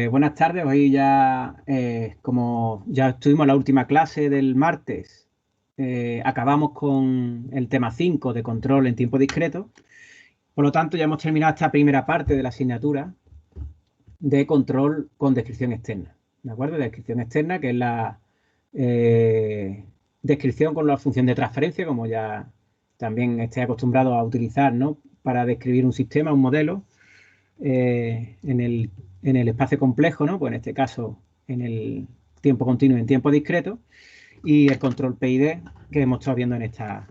Buenas tardes, hoy ya, como ya estuvimos en la última clase del martes, acabamos con el tema 5 de control en tiempo discreto. Por lo tanto, ya hemos terminado esta primera parte de la asignatura de control con descripción externa. ¿De acuerdo? Descripción externa, que es la descripción con la función de transferencia, como ya también esté acostumbrado a utilizar, ¿no? Para describir un sistema, un modelo. En el espacio complejo, ¿no? Pues en este caso en el tiempo continuo y en tiempo discreto, y el control PID que hemos estado viendo en estas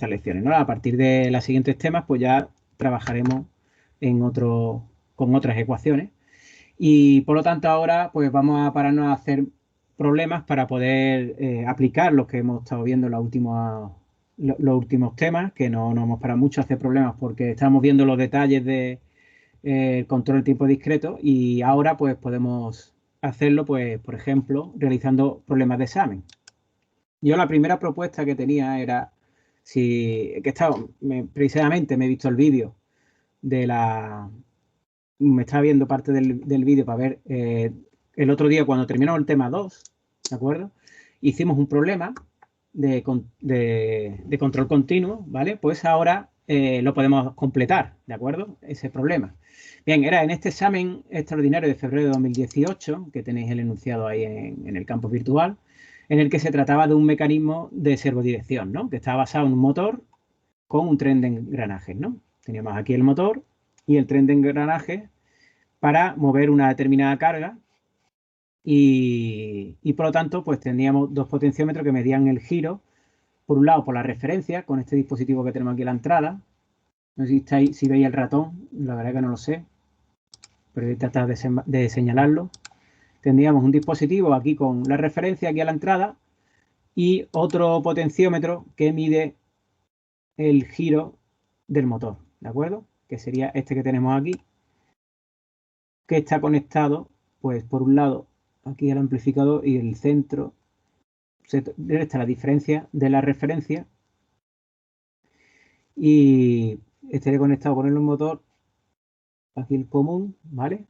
lecciones, ¿no? A partir de los siguientes temas, pues ya trabajaremos con otras ecuaciones, y por lo tanto ahora pues vamos a pararnos a hacer problemas para poder aplicar lo que hemos estado viendo en los últimos temas, que no nos hemos parado mucho a hacer problemas porque estamos viendo los detalles de control de tiempo discreto, y ahora pues podemos hacerlo, pues, por ejemplo, realizando problemas de examen. Yo la primera propuesta que tenía era, precisamente me he visto el vídeo me estaba viendo parte del vídeo para ver, el otro día cuando terminamos el tema 2, ¿de acuerdo? Hicimos un problema de control continuo, ¿vale? Pues ahora lo podemos completar, ¿de acuerdo? Ese problema. Bien, era en este examen extraordinario de febrero de 2018, que tenéis el enunciado ahí en el campus virtual, en el que se trataba de un mecanismo de servodirección, ¿no? Que estaba basado en un motor con un tren de engranajes, ¿no? Teníamos aquí el motor y el tren de engranajes para mover una determinada carga, y por lo tanto pues teníamos dos potenciómetros que medían el giro, por un lado por la referencia con este dispositivo que tenemos aquí en la entrada. No sé si veis el ratón, la verdad que no lo sé, pero voy a tratar de señalarlo. Tendríamos un dispositivo aquí con la referencia aquí a la entrada y otro potenciómetro que mide el giro del motor, ¿de acuerdo? Que sería este que tenemos aquí, que está conectado, pues por un lado aquí al amplificador, y el centro está la diferencia de la referencia, y estaría conectado con el motor aquí el común, ¿vale?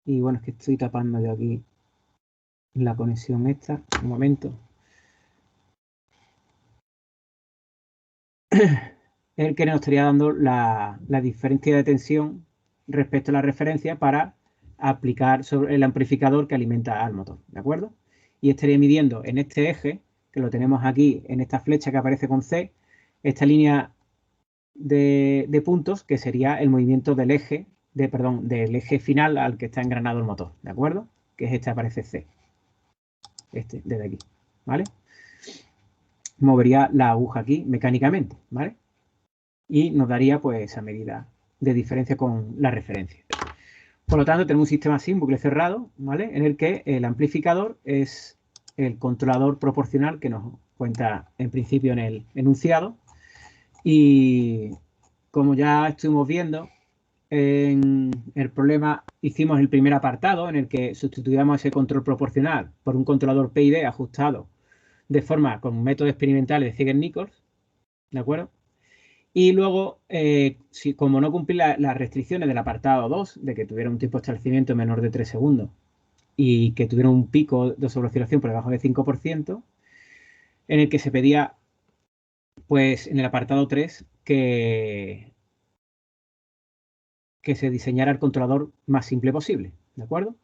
Y bueno, es que estoy tapando yo aquí la conexión esta, un momento. El que nos estaría dando la diferencia de tensión respecto a la referencia para aplicar sobre el amplificador que alimenta al motor, ¿de acuerdo? Y estaría midiendo en este eje, que lo tenemos aquí en esta flecha que aparece con C, esta línea de puntos, que sería el movimiento del eje, del eje final al que está engranado el motor, ¿de acuerdo? Que es este, aparece C, este, desde aquí, ¿vale? Movería la aguja aquí mecánicamente, ¿vale? Y nos daría pues esa medida de diferencia con la referencia. Por lo tanto, tenemos un sistema así, un bucle cerrado, ¿vale? En el que el amplificador es el controlador proporcional que nos cuenta en principio en el enunciado. Y como ya estuvimos viendo, en el problema hicimos el primer apartado en el que sustituíamos ese control proporcional por un controlador PID ajustado de forma con métodos experimentales de Ziegler-Nichols, ¿de acuerdo? Y luego, como no cumplía las restricciones del apartado 2, de que tuviera un tiempo de establecimiento menor de 3 segundos y que tuviera un pico de sobreoscilación por debajo del 5%, en el que se pedía, pues en el apartado 3, que se diseñara el controlador más simple posible, ¿de acuerdo?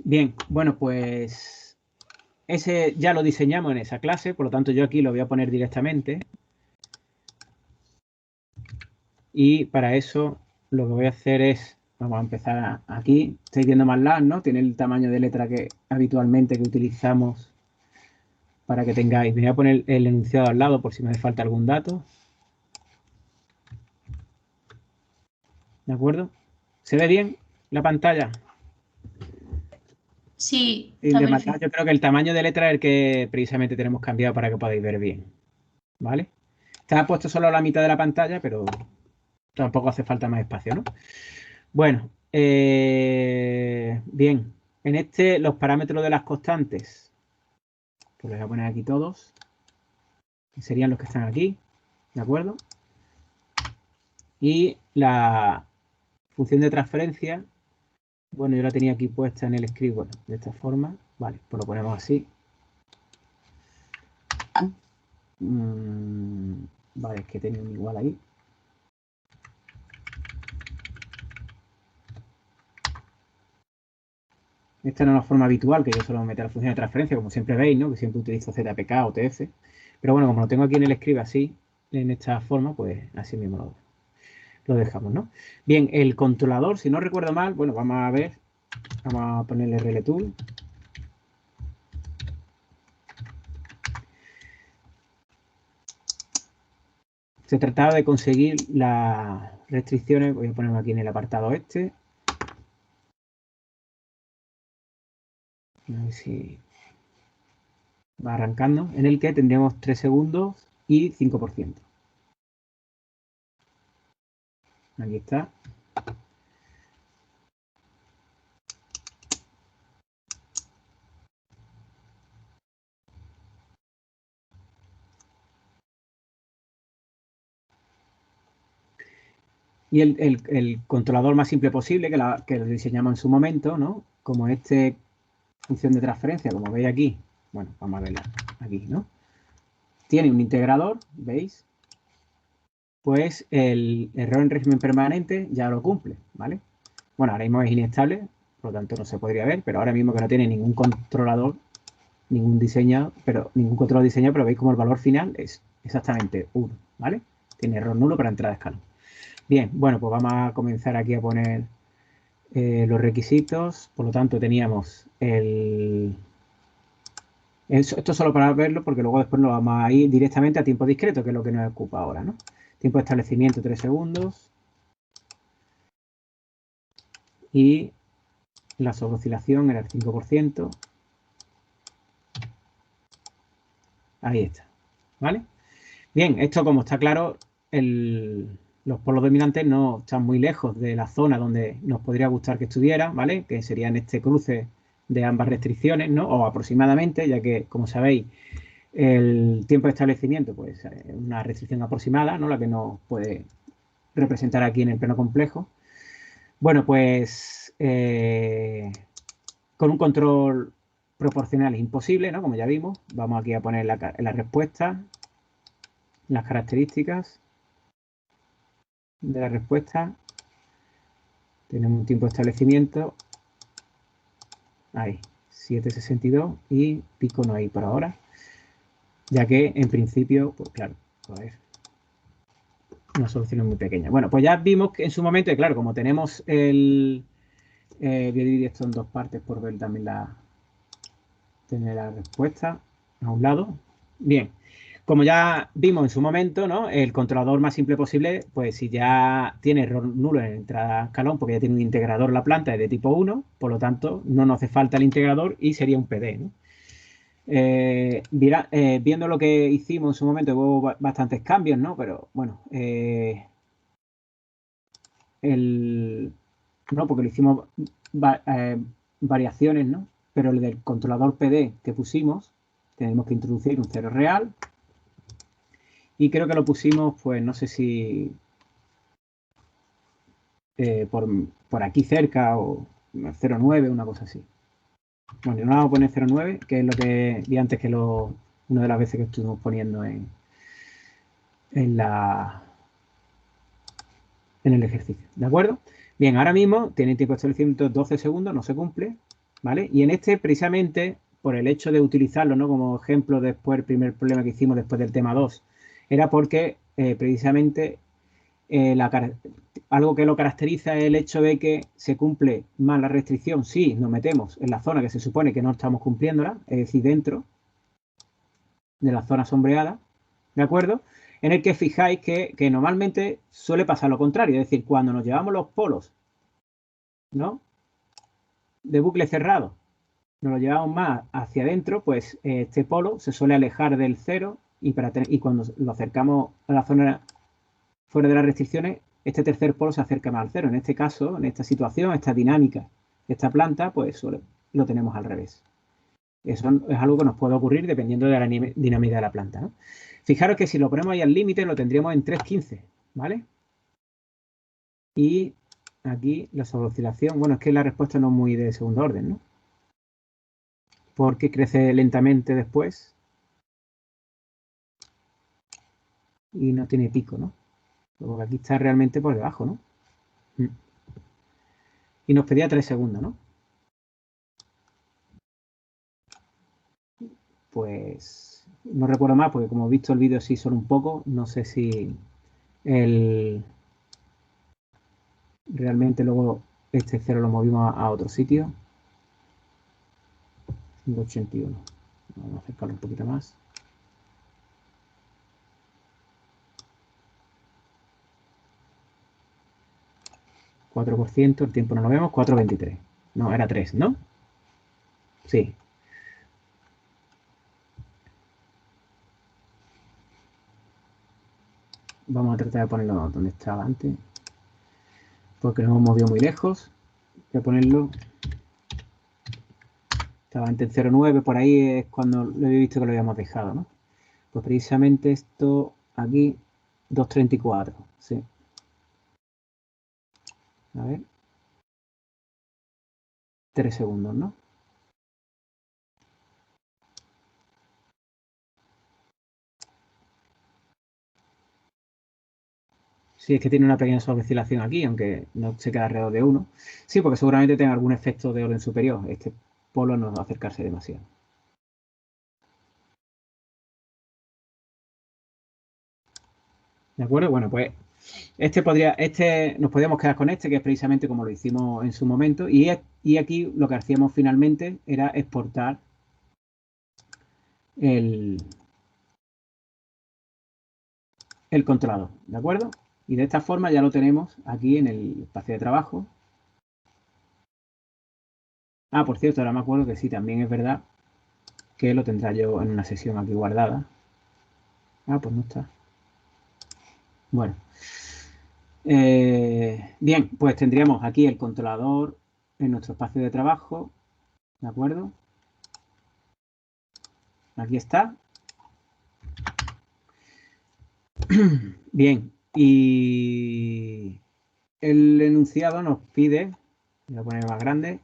Bien, bueno, pues ese ya lo diseñamos en esa clase, por lo tanto yo aquí lo voy a poner directamente. Y para eso lo que voy a hacer es, vamos a empezar aquí, estáis viendo MATLAB, ¿no? Tiene el tamaño de letra que habitualmente que utilizamos para que tengáis. Me voy a poner el enunciado al lado por si me hace falta algún dato. ¿De acuerdo? ¿Se ve bien la pantalla? Sí, Y está de MATLAB, perfecto. yo creo que el tamaño de letra es el que precisamente tenemos cambiado para que podáis ver bien, ¿vale? Está puesto solo a la mitad de la pantalla, pero tampoco hace falta más espacio, ¿no? Bueno, bien, en los parámetros de las constantes, pues les voy a poner aquí todos, que serían los que están aquí, ¿de acuerdo? Y la función de transferencia, bueno, yo la tenía aquí puesta en el script, bueno, de esta forma, vale, pues lo ponemos así. Vale, es que tenía un igual ahí. Esta no es la forma habitual, que yo suelo meter la función de transferencia, como siempre veis, ¿no? Que siempre utilizo ZPK o TF. Pero bueno, como lo tengo aquí en el script así, en esta forma, pues así mismo lo dejamos, ¿no? Bien, el controlador, si no recuerdo mal, bueno, vamos a ver, vamos a ponerle rltool. Se trataba de conseguir las restricciones, voy a ponerlo aquí en el apartado este. A ver si va arrancando, en el que tendríamos 3 segundos y 5%. Aquí está. Y el controlador más simple posible, que lo diseñamos en su momento, ¿no? Como función de transferencia, como veis aquí. Bueno, vamos a verla aquí, ¿no? Tiene un integrador, ¿veis? Pues el error en régimen permanente ya lo cumple, ¿vale? Bueno, ahora mismo es inestable, por lo tanto no se podría ver, pero ahora mismo que no tiene ningún controlador, ningún controlador diseñado, pero veis como el valor final es exactamente 1, ¿vale? Tiene error nulo para entrada de escalón. Bien, bueno, pues vamos a comenzar aquí a poner los requisitos. Por lo tanto, teníamos esto solo para verlo, porque luego después nos vamos a ir directamente a tiempo discreto, que es lo que nos ocupa ahora, ¿no? Tiempo de establecimiento 3 segundos. Y la sobreoscilación era el 5%. Ahí está, ¿vale? Bien, esto como está claro, los polos dominantes no están muy lejos de la zona donde nos podría gustar que estuviera, ¿vale? Que sería en este cruce de ambas restricciones, ¿no? O aproximadamente, ya que, como sabéis, el tiempo de establecimiento, pues es una restricción aproximada, ¿no? La que nos puede representar aquí en el plano complejo. Bueno, pues con un control proporcional es imposible, ¿no? Como ya vimos, vamos aquí a poner la respuesta, las características de la respuesta. Tenemos un tiempo de establecimiento, ahí, 7,62 y pico no hay por ahora, ya que en principio, pues claro, a ver, una solución es muy pequeña. Bueno, pues ya vimos que en su momento, y claro, como tenemos voy a dividir esto en dos partes por ver también tener la respuesta a un lado. Bien, como ya vimos en su momento, ¿no? El controlador más simple posible, pues si ya tiene error nulo en entrada escalón, porque ya tiene un integrador la planta es de tipo 1, por lo tanto no nos hace falta el integrador y sería un PD, ¿no? Viendo lo que hicimos en su momento, hubo bastantes cambios, ¿no? Pero bueno, no, porque le hicimos variaciones, ¿no? Pero el del controlador PD que pusimos, tenemos que introducir un cero real. Y creo que lo pusimos, pues no sé si por aquí cerca o 0,9, una cosa así. Bueno, no vamos a poner 0,9, que es lo que vi antes que una de las veces que estuvimos poniendo en el ejercicio. ¿De acuerdo? Bien, ahora mismo tiene tiempo de establecimiento 12 segundos, no se cumple, ¿vale? Y en este, precisamente, por el hecho de utilizarlo, ¿no? Como ejemplo, después, el primer problema que hicimos después del tema 2, era porque precisamente algo que lo caracteriza es el hecho de que se cumple más la restricción si nos metemos en la zona que se supone que no estamos cumpliéndola, es decir, dentro de la zona sombreada, ¿de acuerdo? En el que fijáis que normalmente suele pasar lo contrario, es decir, cuando nos llevamos los polos, ¿no? De bucle cerrado, nos lo llevamos más hacia adentro, pues este polo se suele alejar del cero y cuando lo acercamos a la zona fuera de las restricciones, este tercer polo se acerca más al cero. En este caso, en esta situación, esta dinámica, esta planta, pues lo tenemos al revés. Eso es algo que nos puede ocurrir dependiendo de la dinámica de la planta, ¿no? Fijaros que si lo ponemos ahí al límite, lo tendríamos en 3,15, ¿vale? Y aquí la sobreoscilación, bueno, es que la respuesta no es muy de segundo orden, ¿no? Porque crece lentamente después y no tiene pico, ¿no? Porque aquí está realmente por debajo, ¿no? Y nos pedía 3 segundos, ¿no? Pues no recuerdo más, porque como he visto el vídeo sí solo un poco, no sé si realmente luego este 0 lo movimos a otro sitio. 581. Vamos a acercarlo un poquito más. $4, el tiempo no lo vemos, 4,23. No, era 3, ¿no? Sí. Vamos a tratar de ponerlo donde estaba antes, porque nos hemos movido muy lejos. Voy a ponerlo. Estaba antes en 0,9, por ahí es cuando lo había visto que lo habíamos dejado, ¿no? Pues precisamente esto aquí, 2,34, sí. A ver. 3 segundos, ¿no? Sí, es que tiene una pequeña sobreoscilación aquí, aunque no se queda alrededor de 1. Sí, porque seguramente tenga algún efecto de orden superior. Este polo no va a acercarse demasiado. ¿De acuerdo? Bueno, pues nos podríamos quedar con este, que es precisamente como lo hicimos en su momento. Y aquí lo que hacíamos finalmente era exportar el controlador, ¿de acuerdo? Y de esta forma ya lo tenemos aquí en el espacio de trabajo. Ah, por cierto, ahora me acuerdo que sí, también es verdad que lo tendrá yo en una sesión aquí guardada. Ah, pues no está. Bueno. Bien, pues tendríamos aquí el controlador en nuestro espacio de trabajo, ¿de acuerdo? Aquí está. Bien, y el enunciado nos pide, voy a poner más grande,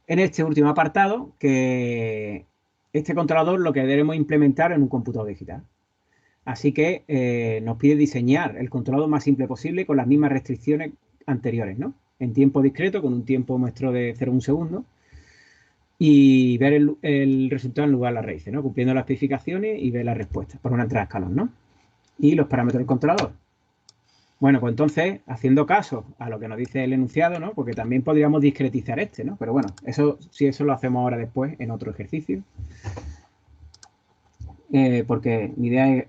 en este último apartado, que este controlador lo que debemos implementar en un computador digital. Así que nos pide diseñar el controlador más simple posible con las mismas restricciones anteriores, ¿no? En tiempo discreto, con un tiempo nuestro de 0,1 segundo, y ver el resultado en lugar de las raíces, ¿no? Cumpliendo las especificaciones y ver las respuestas por una entrada de escalón, ¿no? Y los parámetros del controlador. Bueno, pues entonces, haciendo caso a lo que nos dice el enunciado, ¿no? Porque también podríamos discretizar este, ¿no? Pero bueno, eso lo hacemos ahora después en otro ejercicio. Porque mi idea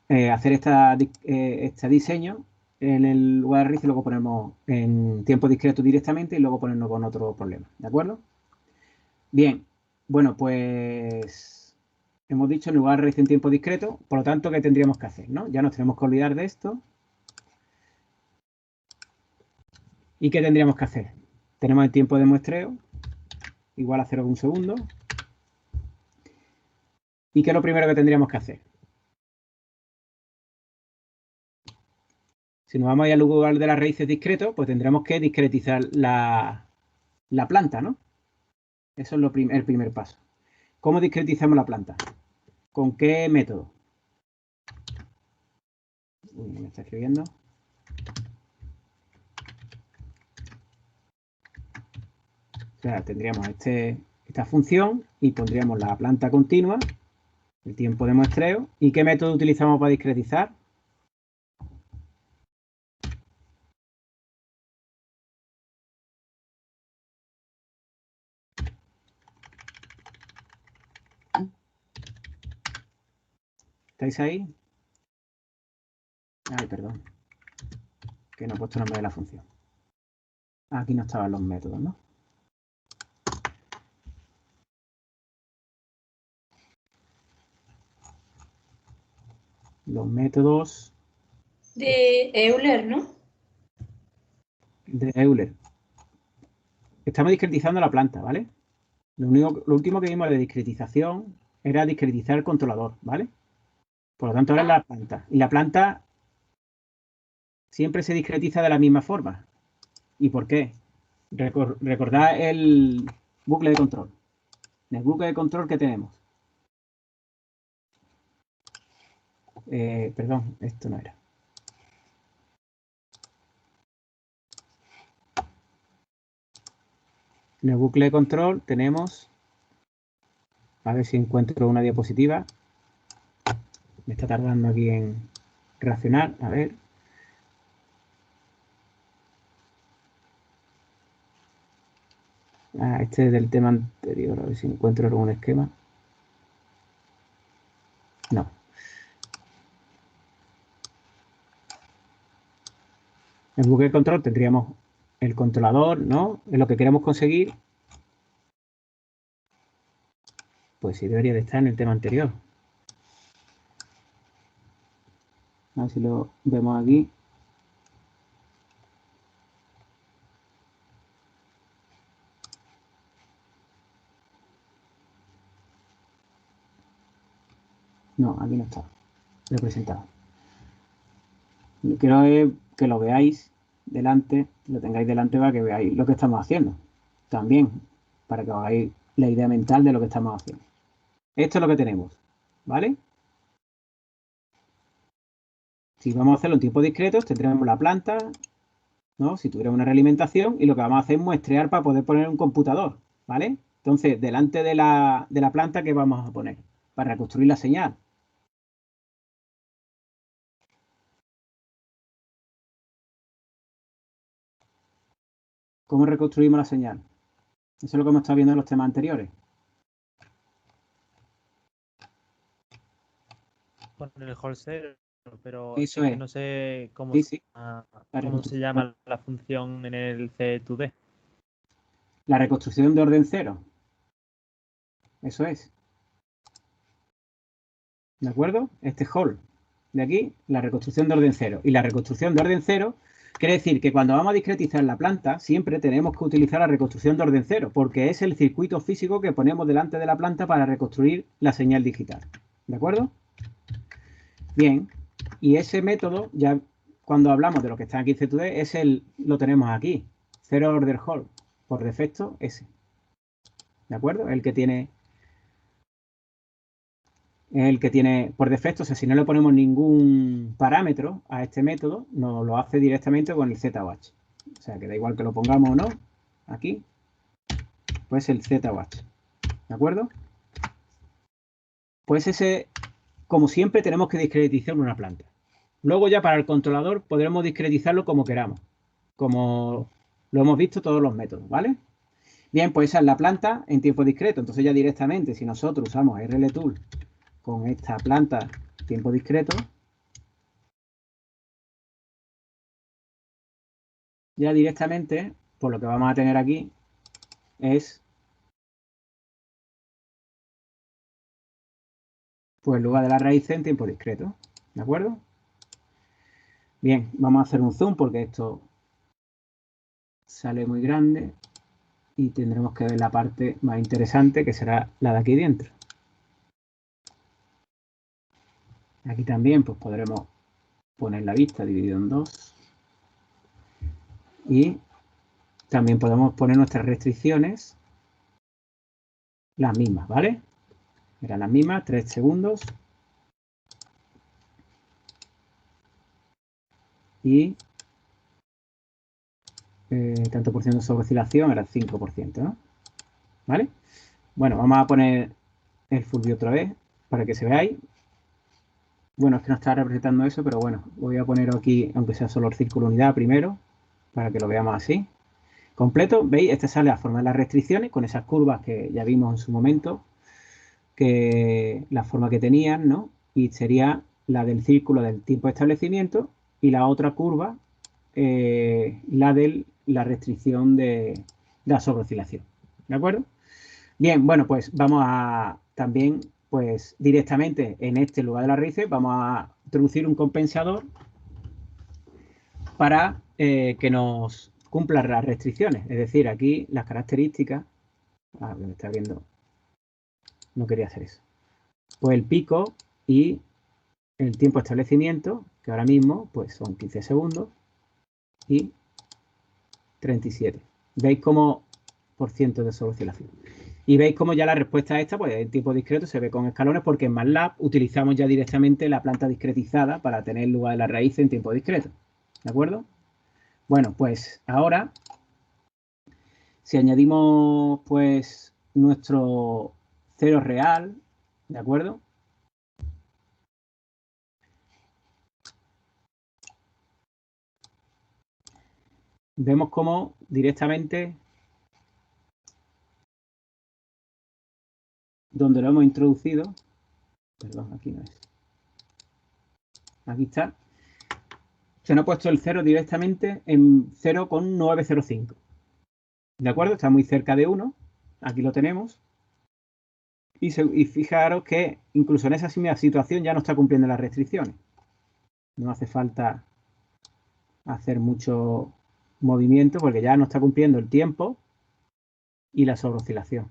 es hacer este diseño en el lugar de raíz y luego ponemos en tiempo discreto directamente y luego ponernos con otro problema, ¿de acuerdo? Bien, bueno, pues hemos dicho en lugar de raíz en tiempo discreto, por lo tanto, ¿qué tendríamos que hacer? ¿No? Ya nos tenemos que olvidar de esto. ¿Y qué tendríamos que hacer? Tenemos el tiempo de muestreo igual a 0,1 segundo. ¿Y qué es lo primero que tendríamos que hacer? Si nos vamos a ir al lugar de las raíces discretos, pues tendremos que discretizar la planta, ¿no? Eso es el primer paso. ¿Cómo discretizamos la planta? ¿Con qué método? Uy, me está escribiendo. O sea, tendríamos esta función y pondríamos la planta continua, el tiempo de muestreo. ¿Y qué método utilizamos para discretizar? ¿Estáis ahí? Ay, perdón, que no he puesto el nombre de la función. Aquí no estaban los métodos, ¿no? Los métodos de Euler, ¿no? de Euler. Estamos discretizando la planta, ¿vale? Lo último que vimos de discretización era discretizar el controlador, ¿vale? Por lo tanto, ahora es la planta. Y la planta siempre se discretiza de la misma forma. ¿Y por qué? Recordad el bucle de control. En el bucle de control que tenemos. Perdón, esto no era. En el bucle de control tenemos, a ver si encuentro una diapositiva. Me está tardando aquí en reaccionar. A ver. Este es del tema anterior. A ver si encuentro algún esquema. No. En el bucle de control tendríamos el controlador, ¿no? Es lo que queremos conseguir. Pues sí, debería de estar en el tema anterior. A ver si lo vemos aquí. No, aquí no está. Lo he presentado. Quiero que lo veáis delante, lo tengáis delante para que veáis lo que estamos haciendo. También, para que os hagáis la idea mental de lo que estamos haciendo. Esto es lo que tenemos, ¿vale? Si vamos a hacerlo en tiempos discretos, tendremos la planta, ¿no? Si tuviera una realimentación, y lo que vamos a hacer es muestrear para poder poner un computador, ¿vale? Entonces, delante de la planta, ¿qué vamos a poner? Para reconstruir la señal. ¿Cómo reconstruimos la señal? Eso es lo que hemos estado viendo en los temas anteriores. Con el hold 0, pero Eso es. no sé cómo, Sí. cómo se llama la función en el C2D. La reconstrucción de orden cero. Eso es. ¿De acuerdo? Este hold de aquí, la reconstrucción de orden cero. Y la reconstrucción de orden cero quiere decir que cuando vamos a discretizar la planta, siempre tenemos que utilizar la reconstrucción de orden cero, porque es el circuito físico que ponemos delante de la planta para reconstruir la señal digital. ¿De acuerdo? Bien. Y ese método, ya cuando hablamos de lo que está aquí en C2D, lo tenemos aquí. Zero order hold. Por defecto, ese. ¿De acuerdo? El que tiene por defecto, o sea, si no le ponemos ningún parámetro a este método, nos lo hace directamente con el ZOH. O sea, que da igual que lo pongamos o no, aquí, pues el ZOH. ¿De acuerdo? Pues ese, como siempre, tenemos que discretizar una planta. Luego ya para el controlador podremos discretizarlo como queramos, como lo hemos visto todos los métodos, ¿vale? Bien, pues esa es la planta en tiempo discreto. Entonces ya directamente, si nosotros usamos RLTool con esta planta tiempo discreto, ya directamente, pues lo que vamos a tener aquí es, pues el lugar de la raíz en tiempo discreto, ¿de acuerdo? Bien, vamos a hacer un zoom porque esto sale muy grande y tendremos que ver la parte más interesante, que será la de aquí dentro. Aquí también pues podremos poner la vista dividido en dos y también podemos poner nuestras restricciones, las mismas, ¿vale? Eran las mismas, 3 segundos. Y tanto por ciento sobre oscilación era el 5%, ¿no? ¿Vale? Bueno, vamos a poner el Fulvio otra vez para que se veáis. Bueno, es que no está representando eso, pero bueno, voy a poner aquí, aunque sea solo el círculo unidad primero, para que lo veamos así. Completo, ¿veis? Este sale a forma de las restricciones con esas curvas que ya vimos en su momento, que la forma que tenían, ¿no? Y sería la del círculo del tiempo de establecimiento y la otra curva, la de la restricción de la sobreoscilación. ¿De acuerdo? Bien, bueno, pues vamos a también, pues directamente en este lugar de las raíces, vamos a introducir un compensador para que nos cumpla las restricciones. Es decir, aquí las características, me está viendo, no quería hacer eso. Pues el pico y el tiempo de establecimiento, que ahora mismo pues son 15 segundos, y 37. ¿Veis cómo por ciento de sobreoscilación? Y veis cómo ya la respuesta a esta, pues en tiempo discreto se ve con escalones, porque en MATLAB utilizamos ya directamente la planta discretizada para tener el lugar de la raíz en tiempo discreto. ¿De acuerdo? Bueno, pues ahora, si añadimos pues nuestro cero real, ¿de acuerdo? Vemos cómo directamente, donde lo hemos introducido, perdón, aquí no es, aquí está, se nos ha puesto el 0 directamente en 0,905. ¿De acuerdo? Está muy cerca de 1, aquí lo tenemos. Y fijaros que incluso en esa misma situación ya no está cumpliendo las restricciones. No hace falta hacer mucho movimiento porque ya no está cumpliendo el tiempo y la sobreoscilación.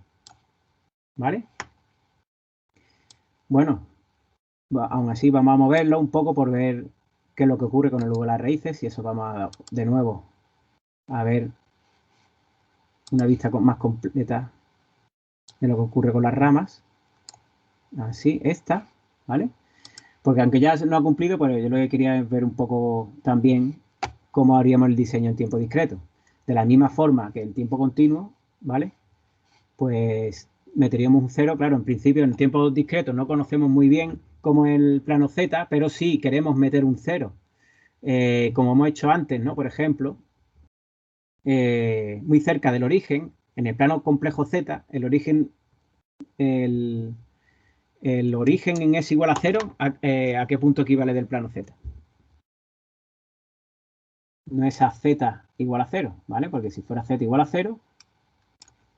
¿Vale? Bueno, aún así vamos a moverlo un poco por ver qué es lo que ocurre con el lugar de las raíces, y eso vamos de nuevo a ver una vista más completa de lo que ocurre con las ramas. Así, esta, ¿vale? Porque aunque ya no ha cumplido, pues yo lo que quería es ver un poco también cómo haríamos el diseño en tiempo discreto. De la misma forma que en tiempo continuo, ¿vale? Pues meteríamos un 0. Claro, en principio en tiempo discreto no conocemos muy bien cómo es el plano Z, pero sí queremos meter un 0. Como hemos hecho antes, ¿no? Por ejemplo, muy cerca del origen, en el plano complejo Z, el origen en S igual a 0, ¿a qué punto equivale del plano Z? No es a Z igual a 0, ¿vale? Porque si fuera Z igual a 0,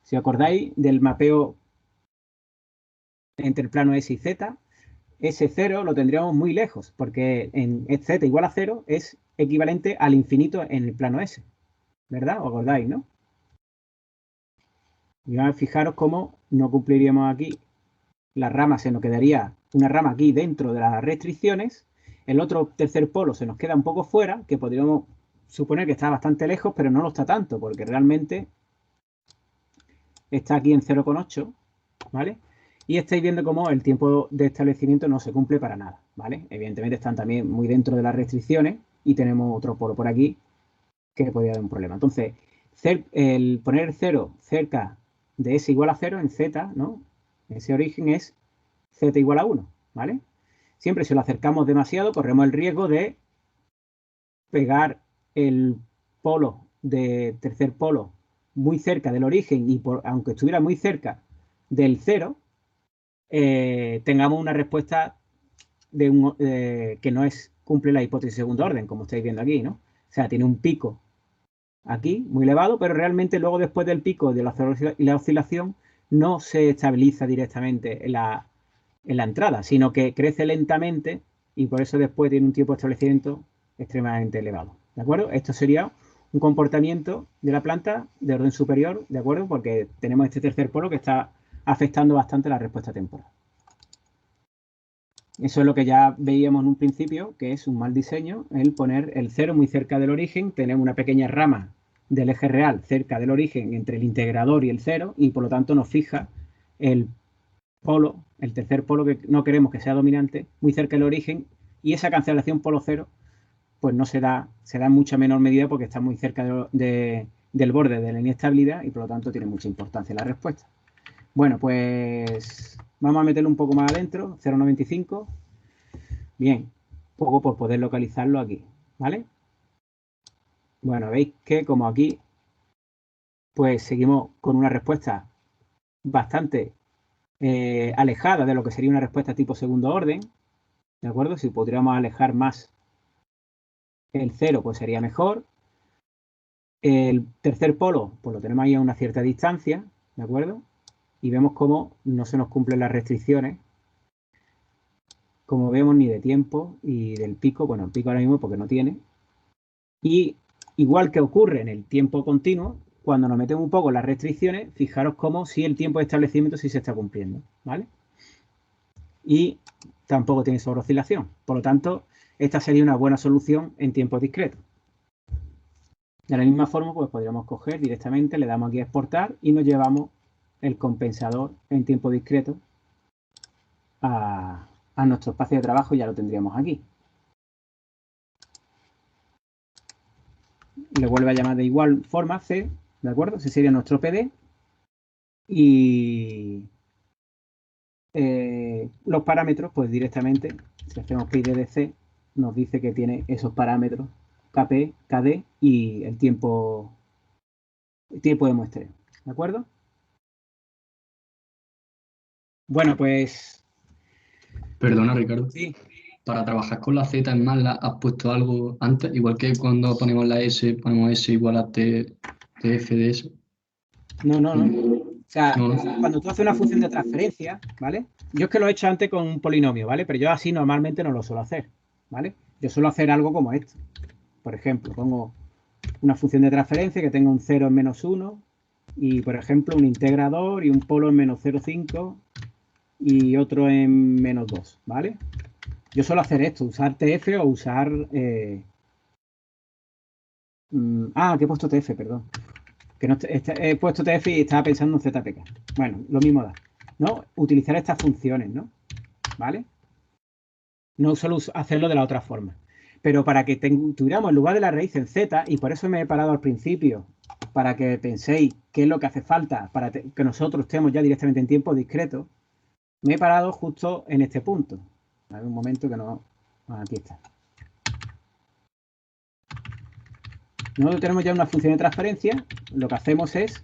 si acordáis del mapeo entre el plano S y Z, ese 0 lo tendríamos muy lejos, porque en Z igual a 0 es equivalente al infinito en el plano S, ¿verdad? ¿Os acordáis, no? Y ahora fijaros cómo no cumpliríamos aquí. La rama se nos quedaría una rama aquí dentro de las restricciones. El otro tercer polo se nos queda un poco fuera, que podríamos suponer que está bastante lejos, pero no lo está tanto, porque realmente está aquí en 0,8, ¿vale? Y estáis viendo cómo el tiempo de establecimiento no se cumple para nada, ¿vale? Evidentemente están también muy dentro de las restricciones y tenemos otro polo por aquí que podría dar un problema. Entonces, el poner el 0 cerca de S igual a 0 en Z, ¿no? Ese origen es Z igual a 1, ¿vale? Siempre si lo acercamos demasiado, corremos el riesgo de pegar el polo de tercer polo muy cerca del origen y aunque estuviera muy cerca del 0, tengamos una respuesta que no cumple la hipótesis de segundo orden, como estáis viendo aquí, ¿no? O sea, tiene un pico aquí muy elevado, pero realmente luego después del pico de la oscilación no se estabiliza directamente en la entrada, sino que crece lentamente y por eso después tiene un tiempo de establecimiento extremadamente elevado. ¿De acuerdo? Esto sería un comportamiento de la planta de orden superior, ¿de acuerdo? Porque tenemos este tercer polo que está afectando bastante la respuesta temporal. Eso es lo que ya veíamos en un principio, que es un mal diseño, el poner el 0 muy cerca del origen, tener una pequeña rama del eje real cerca del origen entre el integrador y el 0, y por lo tanto nos fija el polo, el tercer polo que no queremos que sea dominante, muy cerca del origen, y esa cancelación polo 0 pues no se da en mucha menor medida porque está muy cerca del borde de la inestabilidad y por lo tanto tiene mucha importancia la respuesta. Bueno, pues vamos a meterlo un poco más adentro, 0,95. Bien, poco por poder localizarlo aquí, ¿vale? Bueno, veis que como aquí, pues seguimos con una respuesta bastante alejada de lo que sería una respuesta tipo segundo orden, ¿de acuerdo? Si podríamos alejar más el 0, pues sería mejor. El tercer polo, pues lo tenemos ahí a una cierta distancia, ¿de acuerdo? Y vemos cómo no se nos cumplen las restricciones, como vemos, ni de tiempo y del pico. Bueno, el pico ahora mismo porque no tiene. Y igual que ocurre en el tiempo continuo, cuando nos metemos un poco en las restricciones, fijaros cómo si el tiempo de establecimiento sí se está cumpliendo, ¿vale? Y tampoco tiene sobreoscilación. Por lo tanto, esta sería una buena solución en tiempo discreto. De la misma forma, pues podríamos coger directamente, le damos aquí a exportar y nos llevamos el compensador en tiempo discreto a nuestro espacio de trabajo y ya lo tendríamos aquí. Le vuelve a llamar de igual forma C, ¿de acuerdo? Ese sería nuestro PD. Y los parámetros, pues directamente, si hacemos PID de C, nos dice que tiene esos parámetros KP, KD y el tiempo de muestreo, ¿de acuerdo? Bueno, pues... Perdona, Ricardo. Sí. Para trabajar con la Z en MATLAB, ¿has puesto algo antes? Igual que cuando ponemos la S, ponemos S igual a TF de S. No. O sea, No. cuando tú haces una función de transferencia, ¿vale? Yo es que lo he hecho antes con un polinomio, ¿vale? Pero yo así normalmente no lo suelo hacer, ¿vale? Yo suelo hacer algo como esto. Por ejemplo, pongo una función de transferencia que tenga un 0 en menos 1 y, por ejemplo, un integrador y un polo en menos 0,5 y otro en menos 2, ¿vale? Yo suelo hacer esto, usar TF o usar... que he puesto TF, perdón. Que no, he puesto TF y estaba pensando en ZPK. Bueno, lo mismo da, ¿no? Utilizar estas funciones, ¿no? ¿Vale? No solo hacerlo de la otra forma. Pero para que tuviéramos el lugar de la raíz en Z, y por eso me he parado al principio, para que penséis qué es lo que hace falta para que nosotros estemos ya directamente en tiempo discreto, me he parado justo en este punto. A ver, un momento que no... Aquí está. Nosotros tenemos ya una función de transferencia. Lo que hacemos es...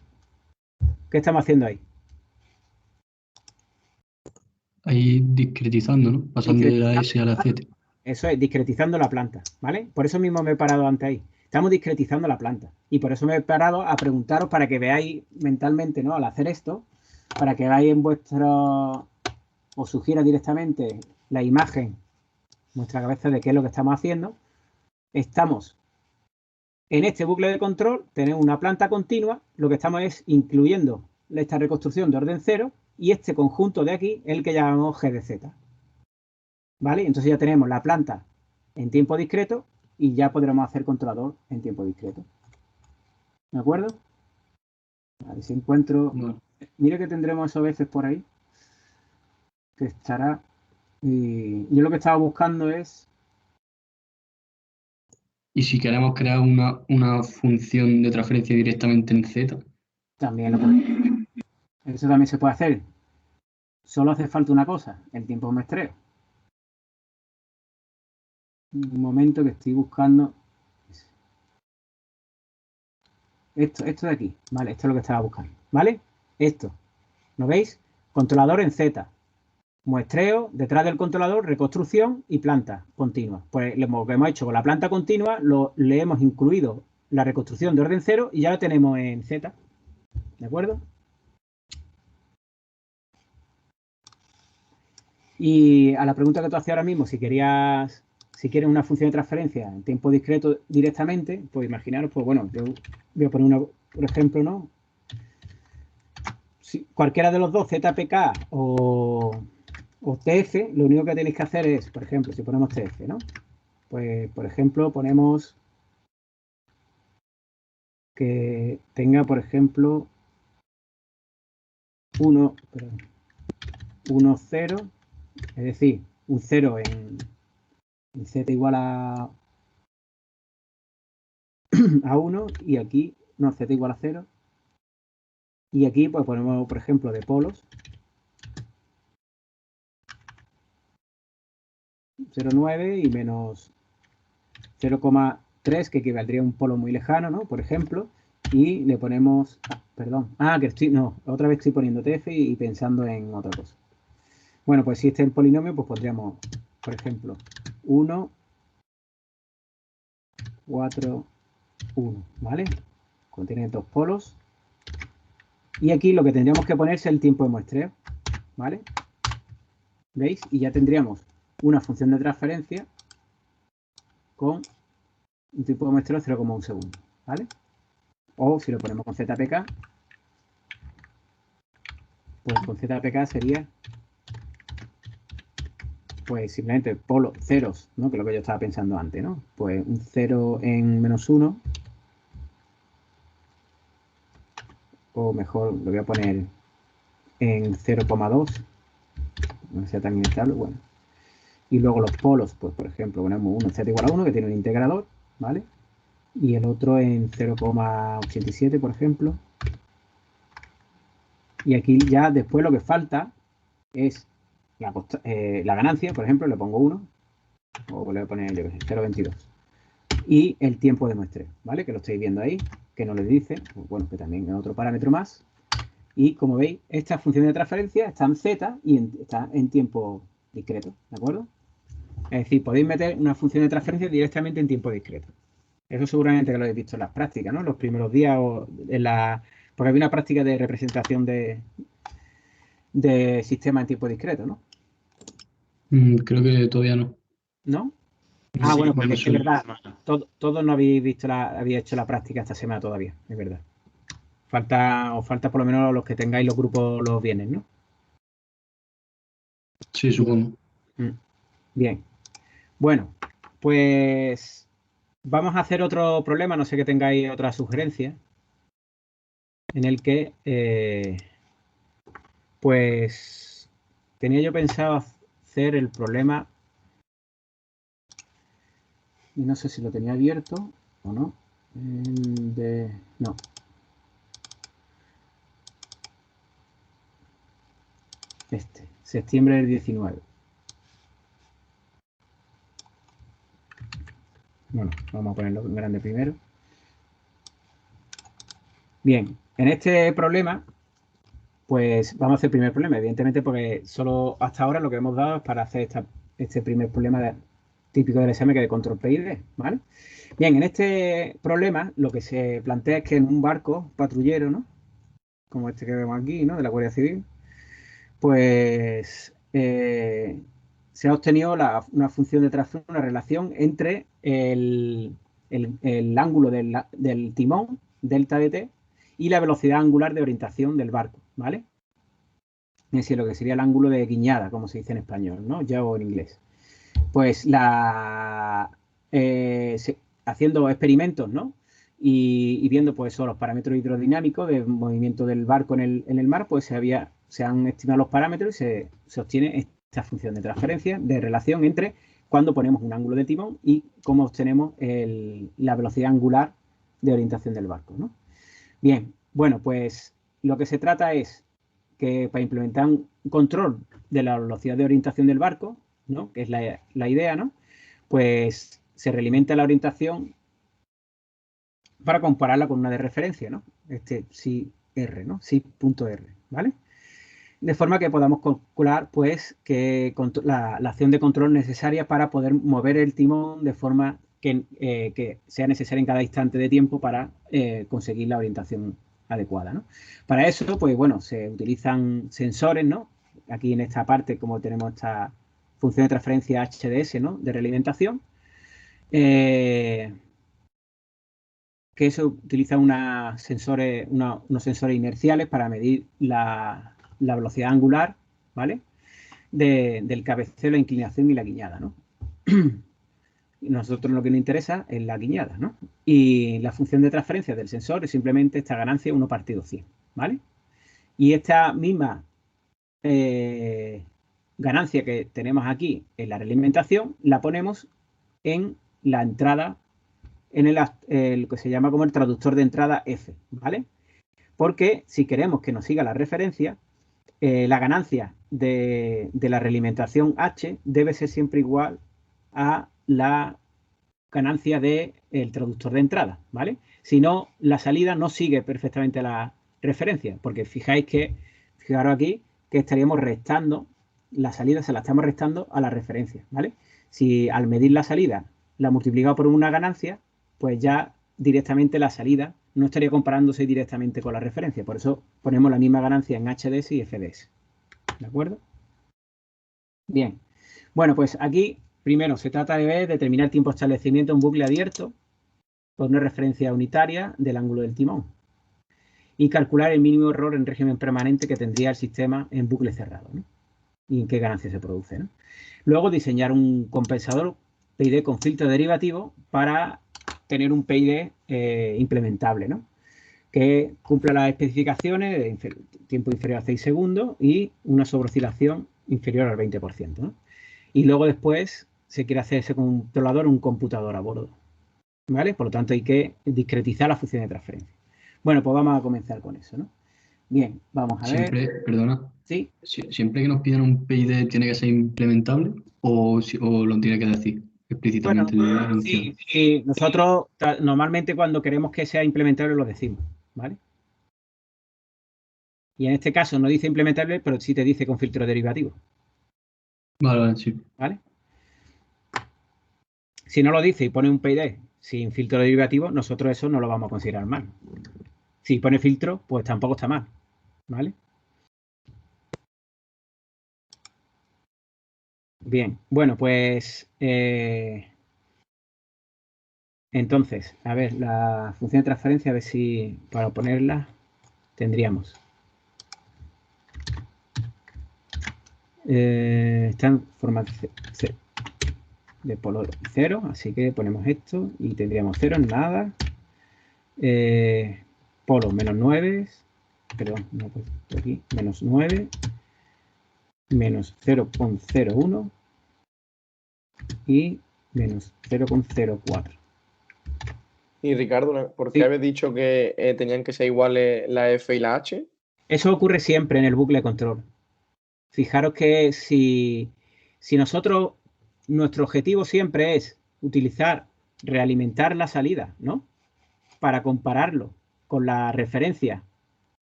¿Qué estamos haciendo ahí? Ahí discretizando, ¿no? Pasando de la S a la Z. Eso es, discretizando la planta, ¿vale? Por eso mismo me he parado antes ahí. Estamos discretizando la planta. Y por eso me he parado a preguntaros para que veáis mentalmente, ¿no? Al hacer esto, para que veáis en vuestro... Os sugiera directamente la imagen en vuestra cabeza de qué es lo que estamos haciendo. Estamos en este bucle de control, tenemos una planta continua. Lo que estamos es incluyendo esta reconstrucción de orden 0 y este conjunto de aquí, el que llamamos G de Z. ¿Vale? Entonces ya tenemos la planta en tiempo discreto y ya podremos hacer controlador en tiempo discreto. ¿De acuerdo? A ver si encuentro... Bueno. Mira que tendremos eso a veces por ahí. Que estará... yo lo que estaba buscando es... Y si queremos crear una función de transferencia directamente en Z. También lo podemos. Eso también se puede hacer. Solo hace falta una cosa, el tiempo de muestreo. Un momento que estoy buscando... Esto de aquí, ¿vale? Esto es lo que estaba buscando, ¿vale? Esto, ¿lo veis? Controlador en Z. Muestreo, detrás del controlador, reconstrucción y planta continua. Pues lo que hemos hecho con la planta continua, le hemos incluido la reconstrucción de orden 0 y ya la tenemos en Z. ¿De acuerdo? Y a la pregunta que tú hacías ahora mismo, si quieres una función de transferencia en tiempo discreto directamente, pues imaginaros, pues bueno, yo voy a poner por ejemplo, ¿no? Si cualquiera de los dos, ZPK o TF, lo único que tenéis que hacer es, por ejemplo, si ponemos TF, ¿no? Pues, por ejemplo, ponemos que tenga, por ejemplo, 1, 0, es decir, un 0 en Z igual a 1 y aquí, no, Z igual a 0. Y aquí pues ponemos, por ejemplo, de polos 0,9 y menos 0,3, que equivaldría a un polo muy lejano, ¿no? Por ejemplo, y le ponemos, otra vez estoy poniendo TF y pensando en otra cosa. Bueno, pues si este es el polinomio, pues pondríamos, por ejemplo, 1, 4, 1, ¿vale? Contiene dos polos. Y aquí lo que tendríamos que poner es el tiempo de muestreo, ¿vale? ¿Veis? Y ya tendríamos una función de transferencia con un tiempo de muestreo 0,1 segundo, ¿vale? O si lo ponemos con ZPK, pues con ZPK sería pues simplemente polo ceros, ¿no? Que es lo que yo estaba pensando antes, ¿no? Pues un 0 en menos 1 o mejor lo voy a poner en 0,2, no sea tan inestable, bueno. Y luego los polos, pues por ejemplo, ponemos uno en z igual a 1, que tiene un integrador, ¿vale? Y el otro en 0,87, por ejemplo. Y aquí ya después lo que falta es la ganancia, por ejemplo, le pongo 1, o le voy a poner, yo qué sé, 0,22. Y el tiempo de muestreo, ¿vale? Que lo estáis viendo ahí, que no les dice, pues bueno, que también es otro parámetro más. Y como veis, esta función de transferencia está en z y está en tiempo discreto, ¿de acuerdo? Es decir, podéis meter una función de transferencia directamente en tiempo discreto. Eso seguramente que lo habéis visto en las prácticas, ¿no? Los primeros días o en la... Porque había una práctica de representación de sistema en tiempo discreto, ¿no? Creo que todavía no. ¿No? Sí, Bueno, no porque me es suena. verdad, todos no habéis visto habéis hecho la práctica esta semana todavía, es verdad. Os falta por lo menos los que tengáis los grupos los viernes, ¿no? Sí, supongo. Bien. Bueno, pues vamos a hacer otro problema, no sé que tengáis otra sugerencia, en el que, pues, tenía yo pensado hacer el problema, y no sé si lo tenía abierto o no, no. Septiembre del 19. Bueno, vamos a ponerlo en grande primero. Bien, en este problema, pues vamos a hacer el primer problema, evidentemente, porque solo hasta ahora lo que hemos dado es para hacer este primer problema típico del examen, que es de control PID, ¿vale? Bien, en este problema lo que se plantea es que en un barco patrullero, ¿no? Como este que vemos aquí, ¿no? De la Guardia Civil, pues se ha obtenido una función de transferencia, una relación entre el ángulo del timón, delta de t, y la velocidad angular de orientación del barco, ¿vale? Es decir, lo que sería el ángulo de guiñada, como se dice en español, ¿no? Ya o en inglés. Pues haciendo experimentos, ¿no? Y viendo pues son los parámetros hidrodinámicos del movimiento del barco en el mar, pues se han estimado los parámetros y se obtiene esta función de transferencia, de relación entre cuando ponemos un ángulo de timón y cómo obtenemos la velocidad angular de orientación del barco, ¿no? Bien, bueno, pues lo que se trata es que para implementar un control de la velocidad de orientación del barco, ¿no? Que es la idea, ¿no? Pues se realimenta la orientación para compararla con una de referencia, ¿no? psi R, ¿no? psi.r, ¿vale? De forma que podamos calcular, pues, la acción de control necesaria para poder mover el timón de forma que sea necesaria en cada instante de tiempo para conseguir la orientación adecuada, ¿no? Para eso, pues, bueno, se utilizan sensores, ¿no? Aquí en esta parte, como tenemos esta función de transferencia HDS, ¿no? De realimentación, que se utiliza unos sensores inerciales para medir la velocidad angular, ¿vale? Del cabeceo, la inclinación y la guiñada, ¿no? Nosotros lo que nos interesa es la guiñada, ¿no? Y la función de transferencia del sensor es simplemente esta ganancia 1 partido 100, ¿vale? Y esta misma ganancia que tenemos aquí en la realimentación la ponemos en la entrada, en lo que se llama como el traductor de entrada F, ¿vale? Porque si queremos que nos siga la referencia, la ganancia de la realimentación H debe ser siempre igual a la ganancia del traductor de entrada, ¿vale? Si no, la salida no sigue perfectamente la referencia, porque fijaros aquí que estaríamos restando, la salida se la estamos restando a la referencia, ¿vale? Si al medir la salida la multiplicamos por una ganancia, pues ya directamente la salida no estaría comparándose directamente con la referencia. Por eso ponemos la misma ganancia en HDS y FDS. ¿De acuerdo? Bien. Bueno, pues aquí primero se trata de determinar tiempo de establecimiento en bucle abierto por una referencia unitaria del ángulo del timón y calcular el mínimo error en régimen permanente que tendría el sistema en bucle cerrado, ¿no? Y en qué ganancia se produce, ¿no? Luego diseñar un compensador PID con filtro derivativo para tener un PID implementable, ¿no? que cumpla las especificaciones de tiempo inferior a 6 segundos y una sobreoscilación inferior al 20%, ¿no? Y luego después se quiere hacer ese controlador un computador a bordo, ¿vale? Por lo tanto, hay que discretizar la función de transferencia. Bueno, pues vamos a comenzar con eso, ¿no? Bien, vamos a ver. Siempre, perdona, Sí, siempre que nos piden un PID tiene que ser implementable o lo tiene que decir bueno, explícitamente la función. sí, nosotros normalmente cuando queremos que sea implementable lo decimos, ¿vale? Y en este caso no dice implementable, pero sí te dice con filtro derivativo, Vale, sí. ¿vale? Si no lo dice y pone un PID sin filtro derivativo, nosotros eso no lo vamos a considerar mal. Si pone filtro, pues tampoco está mal, ¿vale? Bien, bueno, pues entonces, a ver, la función de transferencia, a ver si para ponerla tendríamos. Está en forma de polo 0, así que ponemos esto y tendríamos 0 en nada. Polo menos 9, perdón, no, pues aquí, menos 9, menos 0,01 y menos 0,04. Y Ricardo, ¿por qué Sí. habéis dicho que tenían que ser iguales la F y la H? Eso ocurre siempre en el bucle de control. Fijaros que si nosotros, nuestro objetivo siempre es utilizar, realimentar la salida, ¿no? Para compararlo con la referencia,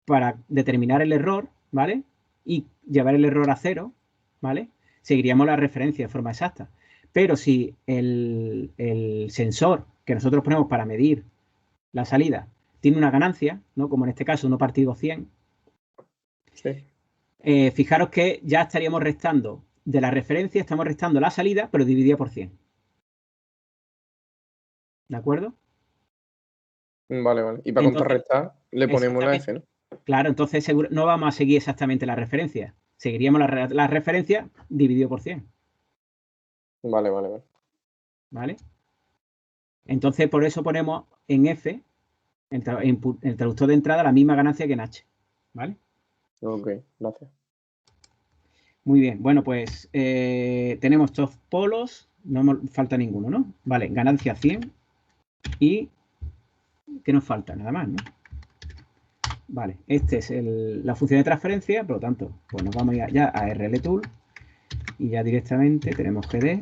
para determinar el error, ¿vale? Y llevar el error a 0, ¿vale? Seguiríamos la referencia de forma exacta. Pero si el sensor que nosotros ponemos para medir la salida tiene una ganancia, ¿no? Como en este caso 1 partido 100, Sí. fijaros que ya estaríamos restando de la referencia, estamos restando la salida, pero dividida por 100. ¿De acuerdo? Vale, vale. Y para Entonces, contrarrestar le ponemos la F, ¿no? Claro, entonces seguro, no vamos a seguir exactamente la referencia. Seguiríamos la referencia dividido por 100. Vale, vale, vale. ¿Vale? Entonces, por eso ponemos en F, en el traductor de entrada, la misma ganancia que en H. ¿Vale? Ok, gracias. Muy bien. Bueno, pues tenemos estos polos. No falta ninguno, ¿no? Vale, ganancia 100. Y ¿qué nos falta? Nada más, ¿no? Vale, este es la función de transferencia, por lo tanto, pues nos vamos ya a RLTool y ya directamente tenemos GD.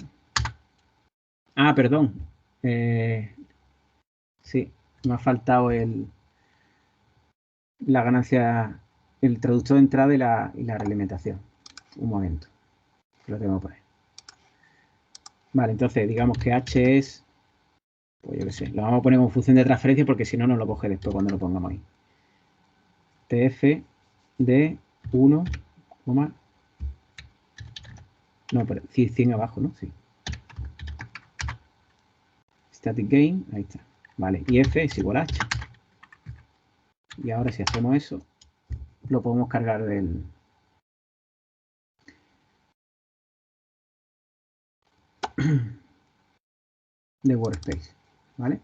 Ah, perdón. Sí, me ha faltado la ganancia, el traductor de entrada y la realimentación. Un momento, lo tengo por ahí. Vale, entonces digamos que H es, pues yo qué sé, lo vamos a poner como función de transferencia porque si no, no lo coge después cuando lo pongamos ahí. TF de 1, no, pero 100 abajo, ¿no? Sí. Static gain, ahí está. Vale, y F es igual a H. Y ahora si hacemos eso, lo podemos cargar de Workspace, ¿vale?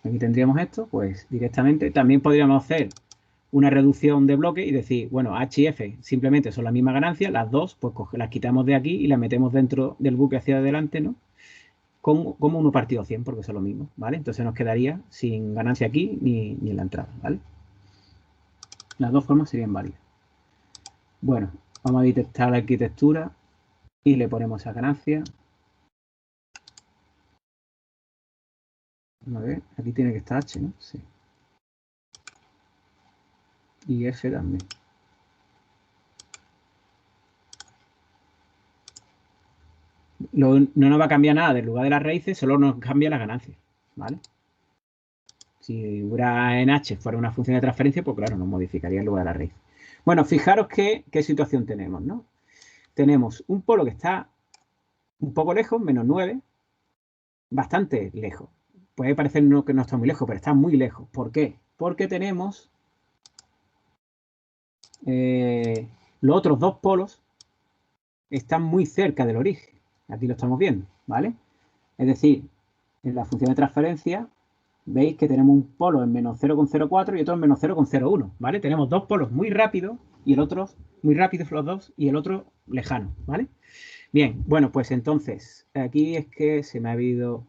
Aquí tendríamos esto, pues directamente. También podríamos hacer una reducción de bloque y decir, bueno, H y F simplemente son la misma ganancia, las dos, pues las quitamos de aquí y las metemos dentro del bucle hacia adelante, ¿no? Como 1 partido 100, porque son lo mismo, ¿vale? Entonces nos quedaría sin ganancia aquí ni en la entrada, ¿vale? Las dos formas serían válidas. Bueno, vamos a detectar la arquitectura y le ponemos esa ganancia. A ver, aquí tiene que estar H, ¿no? Sí. Y F también. No nos va a cambiar nada del lugar de las raíces, solo nos cambia la ganancia, ¿vale? Si hubiera en H fuera una función de transferencia, pues claro, nos modificaría el lugar de la raíz. Bueno, fijaros qué situación tenemos, ¿no? Tenemos un polo que está un poco lejos, menos 9, bastante lejos. Puede parecer que no está muy lejos, pero está muy lejos. ¿Por qué? Porque tenemos los otros dos polos están muy cerca del origen. Aquí lo estamos viendo, ¿vale? Es decir, en la función de transferencia veis que tenemos un polo en menos 0,04 y otro en menos 0,01, ¿vale? Tenemos dos polos muy rápidos y el otro muy rápidos los dos y el otro lejano, ¿vale? Bien, bueno, pues entonces, aquí es que se me ha habido...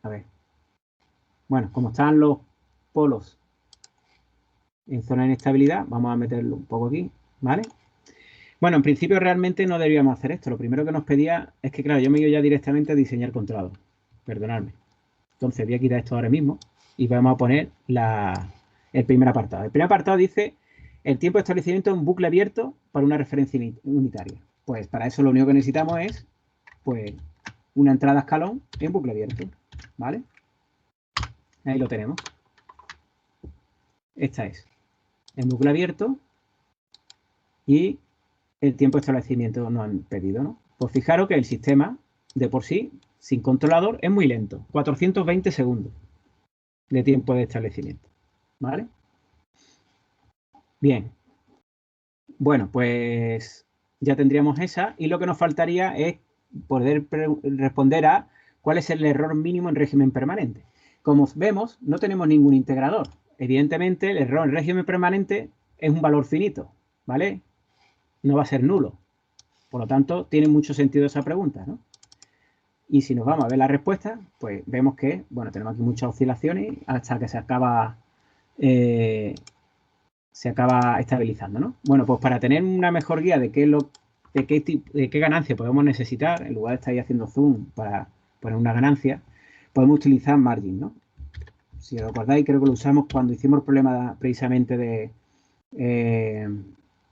A ver. Bueno, como están los polos en zona de inestabilidad, vamos a meterlo un poco aquí, ¿vale? Bueno, en principio realmente no deberíamos hacer esto. Lo primero que nos pedía es que, claro, yo me he ido ya directamente a diseñar controlado. Perdonadme. Entonces voy a quitar esto ahora mismo y vamos a poner el primer apartado. El primer apartado dice el tiempo de establecimiento en bucle abierto para una referencia unitaria. Pues para eso lo único que necesitamos es pues una entrada escalón en bucle abierto, ¿vale? Ahí lo tenemos. Esta es en bucle abierto y el tiempo de establecimiento nos han pedido, ¿no? Pues fijaros que el sistema de por sí, sin controlador, es muy lento. 420 segundos de tiempo de establecimiento, ¿vale? Bien. Bueno, pues ya tendríamos esa y lo que nos faltaría es poder responder a cuál es el error mínimo en régimen permanente. Como vemos, no tenemos ningún integrador. Evidentemente, el error en régimen permanente es un valor finito, ¿vale? No va a ser nulo. Por lo tanto, tiene mucho sentido esa pregunta, ¿no? Y si nos vamos a ver la respuesta, pues vemos que, bueno, tenemos aquí muchas oscilaciones hasta que se acaba estabilizando, ¿no? Bueno, pues para tener una mejor guía de qué ganancia podemos necesitar, en lugar de estar ahí haciendo zoom para poner una ganancia, podemos utilizar margin, ¿no? Si os acordáis, creo que lo usamos cuando hicimos el problema precisamente del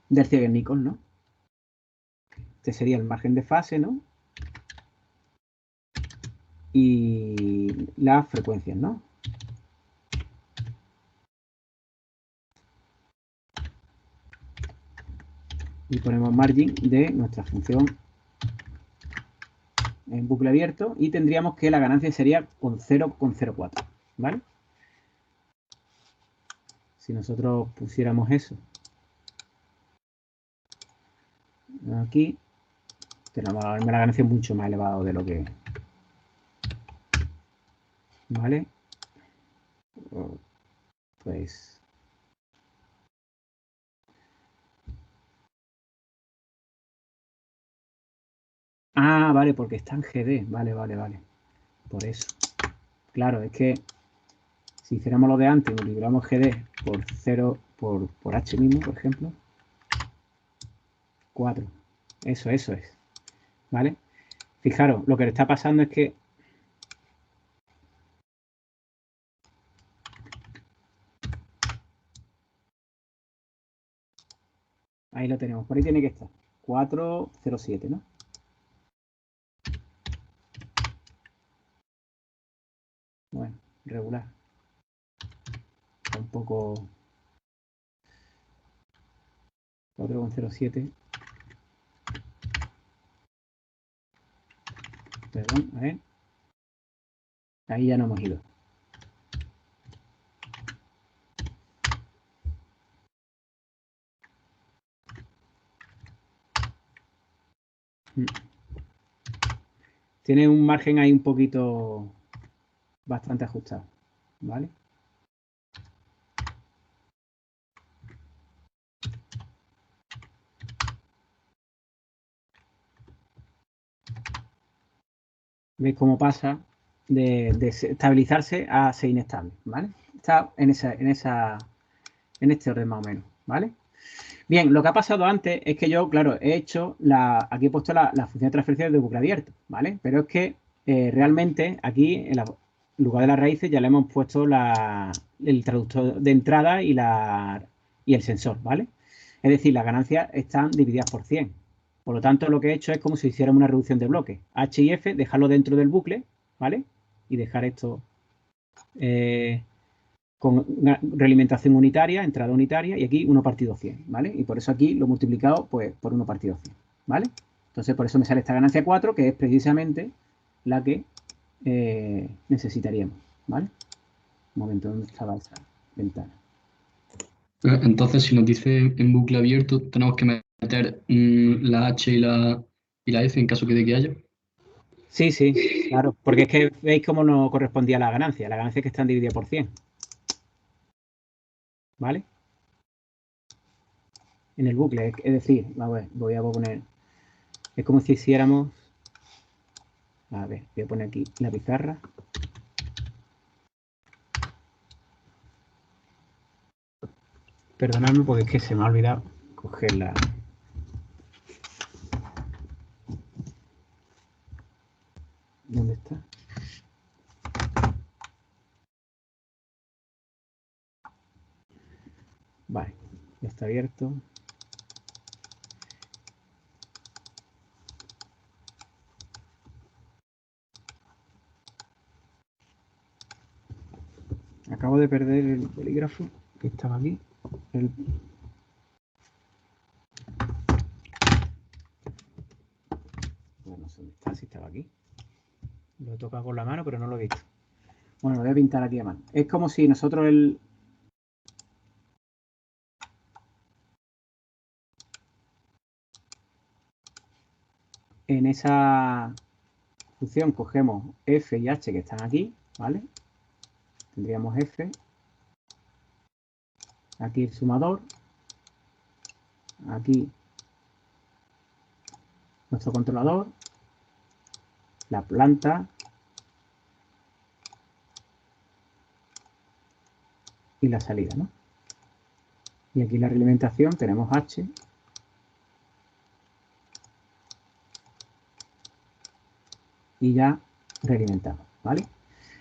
Ziegler-Nichols, ¿no? Este sería el margen de fase, ¿no? Y las frecuencias, ¿no? Y ponemos margin de nuestra función en bucle abierto y tendríamos que la ganancia sería con 0,04, ¿vale? Si nosotros pusiéramos eso aquí, tenemos la ganancia mucho más elevada de lo que... ¿Vale? Pues... Ah, vale, porque está en GD. Vale. Por eso. Claro, es que si hiciéramos lo de antes, multiplicamos GD por 0, por H mismo, por ejemplo. 4. Eso es. ¿Vale? Fijaros, lo que le está pasando es que ahí lo tenemos. Por ahí tiene que estar. 407, ¿no? Bueno, regular. Tampoco 4,07. Perdón, a ver. Ahí ya no hemos ido. Tiene un margen ahí un poquito bastante ajustado, ¿vale? ¿Veis cómo pasa de estabilizarse a ser inestable, ¿vale? Está en este orden más o menos, ¿vale? Bien, lo que ha pasado antes es que yo, claro, aquí he puesto la función de transferencia de bucle abierto, ¿vale? Pero es que realmente aquí, en lugar de las raíces, ya le hemos puesto el traductor de entrada y el sensor, ¿vale? Es decir, las ganancias están divididas por 100. Por lo tanto, lo que he hecho es como si hiciéramos una reducción de bloques. H y F, dejarlo dentro del bucle, ¿vale? Y dejar esto con una realimentación unitaria, entrada unitaria, y aquí 1 partido 100, ¿vale? Y por eso aquí lo he multiplicado pues, por 1 partido 100, ¿vale? Entonces, por eso me sale esta ganancia 4, que es precisamente la que necesitaríamos, ¿vale? Un momento, ¿dónde estaba esa ventana? Entonces, si nos dice en bucle abierto, tenemos que meter la H y la F en caso de que haya. Sí, sí, claro, porque es que veis cómo no correspondía a la ganancia. La ganancia es que están divididas por 100. ¿Vale? En el bucle, es decir, a ver, voy a poner, es como si hiciéramos, a ver, voy a poner aquí la pizarra. Perdonadme porque es que se me ha olvidado cogerla. ¿Dónde está? Vale, ya está abierto. Acabo de perder el bolígrafo que estaba aquí. Bueno, no sé dónde está, si estaba aquí. Lo he tocado con la mano, pero no lo he visto. Bueno, lo voy a pintar aquí a mano. Es como si nosotros en esa función cogemos f y h que están aquí, ¿vale? Tendríamos f, aquí el sumador, aquí nuestro controlador, la planta y la salida, ¿no? Y aquí la realimentación tenemos h y ya realimentamos, ¿vale?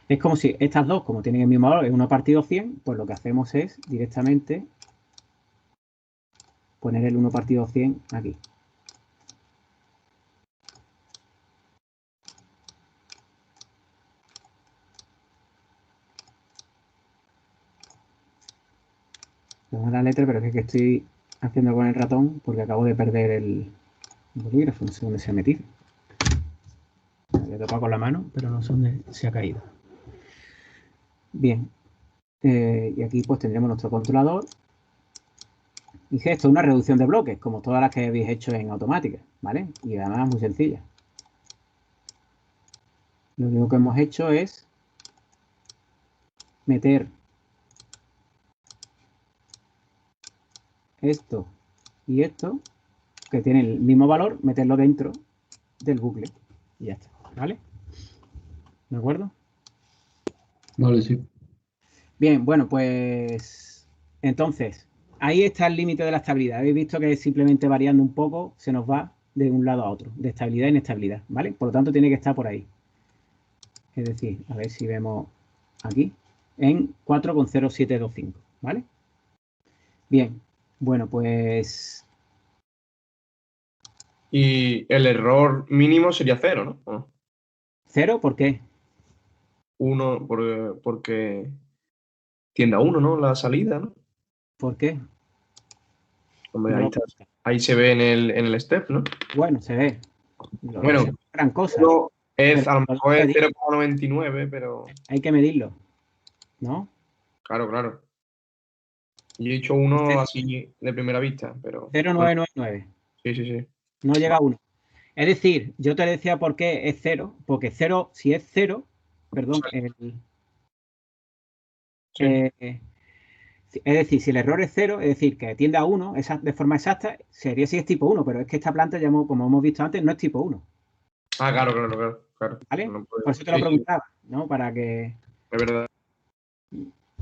Es como si estas dos, como tienen el mismo valor, es 1 partido 100, pues lo que hacemos es directamente poner el 1 partido 100 aquí. Tengo la letra, pero es que estoy haciendo con el ratón porque acabo de perder el bolígrafo, no sé dónde se ha metido. Le he tocado con la mano, pero no sé dónde se ha caído. Bien, y aquí pues tendremos nuestro controlador. Y esto es una reducción de bloques, como todas las que habéis hecho en automática, ¿vale? Y además muy sencilla. Lo único que hemos hecho es meter esto y esto, que tienen el mismo valor, meterlo dentro del bucle. Y ya está, ¿vale? ¿De acuerdo? Vale, sí. Bien, bueno, pues entonces, ahí está el límite de la estabilidad. Habéis visto que simplemente variando un poco se nos va de un lado a otro, de estabilidad a inestabilidad, ¿vale? Por lo tanto, tiene que estar por ahí. Es decir, a ver si vemos aquí, en 4,0725, ¿vale? Bien, bueno, pues Y el error mínimo sería 0, ¿no? ¿O no? 0, ¿por qué? 1 porque tiende a 1, ¿no? La salida, ¿no? ¿Por qué? Hombre, No ahí lo está. cuenta. Ahí se ve en el step, ¿no? Bueno, se ve. No Bueno, se ve gran cosa, uno es, pero a lo podemos mejor es medir. 0,99, pero Hay que medirlo, ¿no? claro, claro. Yo he dicho Este 1 es así de primera vista, pero bueno, 0,999. sí, sí, sí. No llega a 1. Es decir, yo te decía por qué es 0, porque 0, si es 0, perdón, Sí. es decir, si el error es 0, es decir, que tiende a 1 de forma exacta, sería si es tipo 1, pero es que esta planta, ya como hemos visto antes, no es tipo 1, Ah, claro, claro, claro, claro. ¿vale? No Por puede- eso te lo Sí, sí, preguntaba, ¿no? Para que es verdad.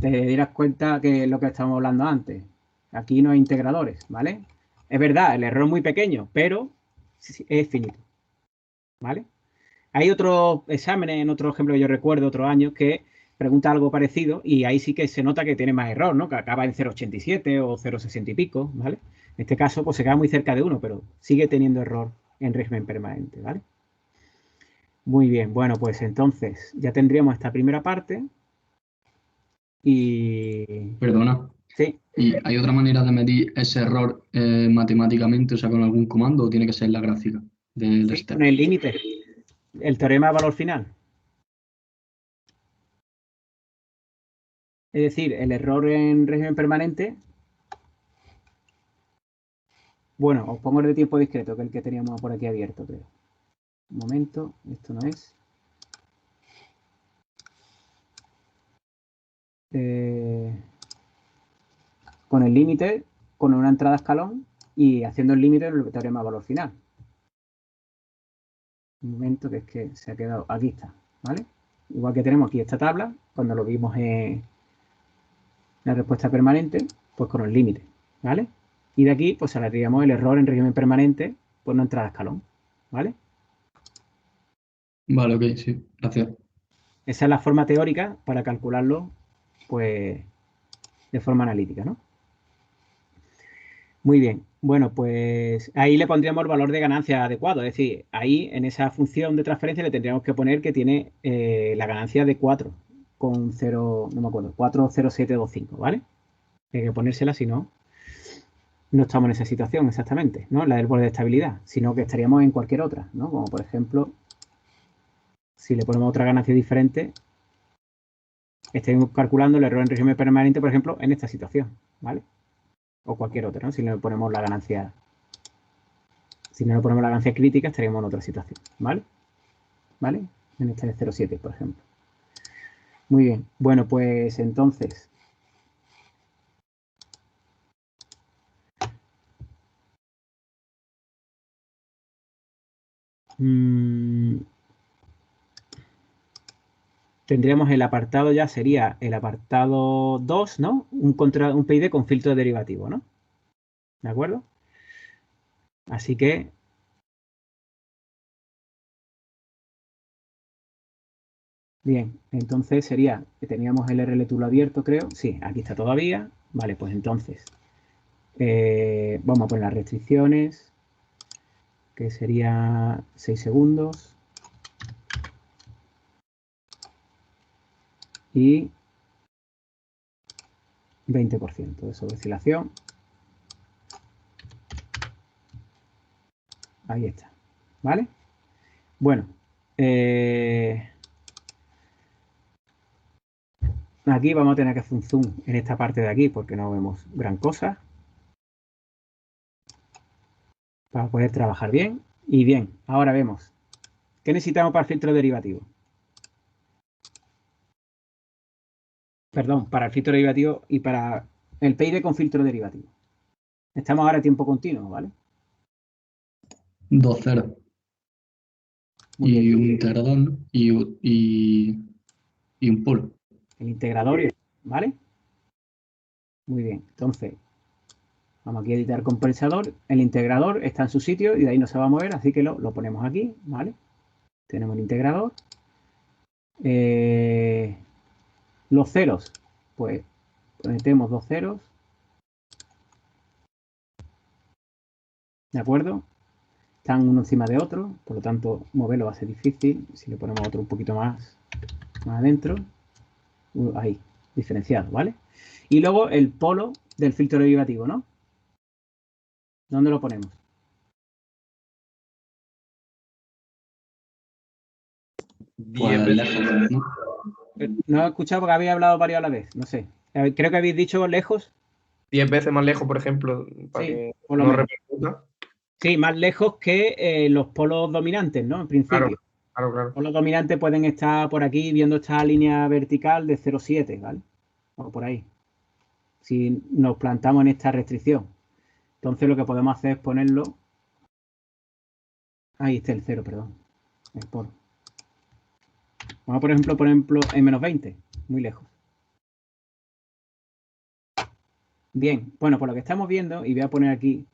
te dieras cuenta que es lo que estábamos hablando antes. Aquí no hay integradores, ¿vale? Es verdad, el error es muy pequeño, pero es finito, ¿vale? Hay otros exámenes, en otro ejemplo que yo recuerdo, otros años, que pregunta algo parecido y ahí sí que se nota que tiene más error, ¿no? Que acaba en 0,87 o 0,60 y pico, ¿vale? En este caso, pues se queda muy cerca de 1, pero sigue teniendo error en régimen permanente, ¿vale? Muy bien, bueno, pues entonces ya tendríamos esta primera parte y... Perdona. Sí, ¿Y hay otra manera de medir ese error matemáticamente, o sea, con algún comando, o tiene que ser la gráfica del sí, con step? el límite, el teorema de valor final. Es decir, el error en régimen permanente, bueno, os pongo el de tiempo discreto, que es el que teníamos por aquí abierto, creo. Un momento, esto no es. Con el límite, con una entrada escalón y haciendo el límite el teorema de valor final. Un momento, que es que se ha quedado, aquí está, ¿vale? Igual que tenemos aquí esta tabla, cuando lo vimos en la respuesta permanente, pues con el límite, ¿vale? Y de aquí, pues saldríamos el error en régimen permanente por no entrada escalón, ¿vale? Vale, ok, sí, gracias. Esa es la forma teórica para calcularlo, pues, de forma analítica, ¿no? Muy bien. Bueno, pues ahí le pondríamos el valor de ganancia adecuado. Es decir, ahí en esa función de transferencia le tendríamos que poner que tiene la ganancia de 4 con 0, no me acuerdo, 40725, ¿vale? Hay que ponérsela, si no, no estamos en esa situación exactamente, ¿no? La del borde de estabilidad, sino que estaríamos en cualquier otra, ¿no? Como por ejemplo, si le ponemos otra ganancia diferente, estaríamos calculando el error en régimen permanente, por ejemplo, en esta situación, ¿vale? O cualquier otra, ¿no? Si le ponemos la ganancia, si no le ponemos la ganancia crítica, estaríamos en otra situación, ¿vale? ¿Vale? En esta de 0,7, por ejemplo. Muy bien. Bueno, pues entonces, tendríamos el apartado, ya sería el apartado 2, ¿no? Un PID con filtro derivativo, ¿no? ¿De acuerdo? Así que bien, entonces sería que teníamos el RLTool abierto, creo. Sí, aquí está todavía. Vale, pues entonces vamos a poner las restricciones, que sería 6 segundos. Y 20% de sobreoscilación. Ahí está. ¿Vale? Bueno. Aquí vamos a tener que hacer un zoom en esta parte de aquí porque no vemos gran cosa. Para poder trabajar bien. Y bien, ahora vemos. ¿Qué necesitamos para el filtro derivativo? Perdón, para el filtro derivativo y para el PID con filtro derivativo. Estamos ahora a tiempo continuo, ¿vale? 2 ceros. Muy Y bien. un integrador, ¿no? Y un polo. El integrador, ¿vale? Muy bien. Entonces, vamos aquí a editar compensador. El integrador está en su sitio y de ahí no se va a mover, así que lo ponemos aquí, ¿vale? Tenemos el integrador. Los ceros, pues metemos 2 ceros. ¿De acuerdo? Están uno encima de otro, por lo tanto, moverlo va a ser difícil. Si le ponemos otro un poquito más adentro, ahí, diferenciado, ¿vale? Y luego el polo del filtro derivativo, ¿no? ¿Dónde lo ponemos? 10 Pues veces, lejos, ¿no? No he escuchado porque habéis hablado varios a la vez, no sé. Creo que habéis dicho lejos. 10 veces más lejos, por ejemplo, para Sí, que por lo no menos. repercuta. Sí, más lejos que los polos dominantes, ¿no? En principio. Claro. Los polos dominantes pueden estar por aquí viendo esta línea vertical de 0,7, ¿vale? O por ahí. Si nos plantamos en esta restricción. Entonces lo que podemos hacer es ponerlo. Ahí está el 0, perdón. El polo. Vamos, por ejemplo, en menos 20. Muy lejos. Bien, bueno, por lo que estamos viendo, y voy a poner aquí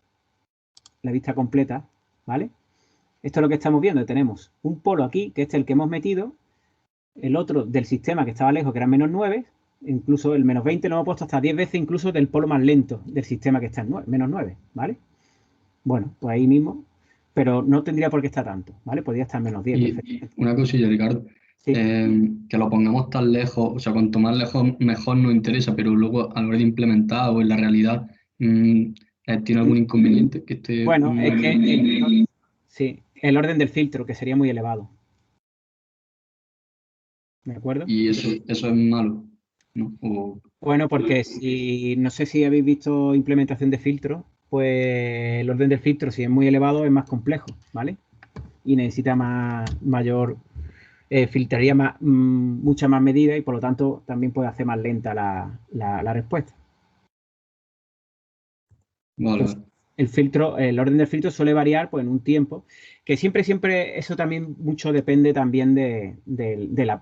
la vista completa, ¿vale? Esto es lo que estamos viendo. Tenemos un polo aquí, que este es el que hemos metido, el otro del sistema que estaba lejos, que era menos 9, incluso el menos 20 lo hemos puesto hasta 10 veces incluso del polo más lento del sistema que está en menos 9, ¿vale? Bueno, pues ahí mismo, pero no tendría por qué estar tanto, ¿vale? Podría estar menos 10. Y una cosilla, Ricardo. Sí. Que lo pongamos tan lejos, o sea, cuanto más lejos mejor nos interesa, pero luego a la hora de implementar o en la realidad, ¿tiene algún inconveniente que esté? Bueno, es que sí, el orden del filtro, que sería muy elevado. ¿De acuerdo? Y eso es malo, ¿no? Bueno, porque si no sé si habéis visto implementación de filtros, pues el orden del filtro, si es muy elevado, es más complejo, ¿vale? y necesita filtraría mucha más medida y por lo tanto también puede hacer más lenta la respuesta. Vale, Entonces, vale. el orden del filtro suele variar pues, en un tiempo, que siempre eso también mucho depende también de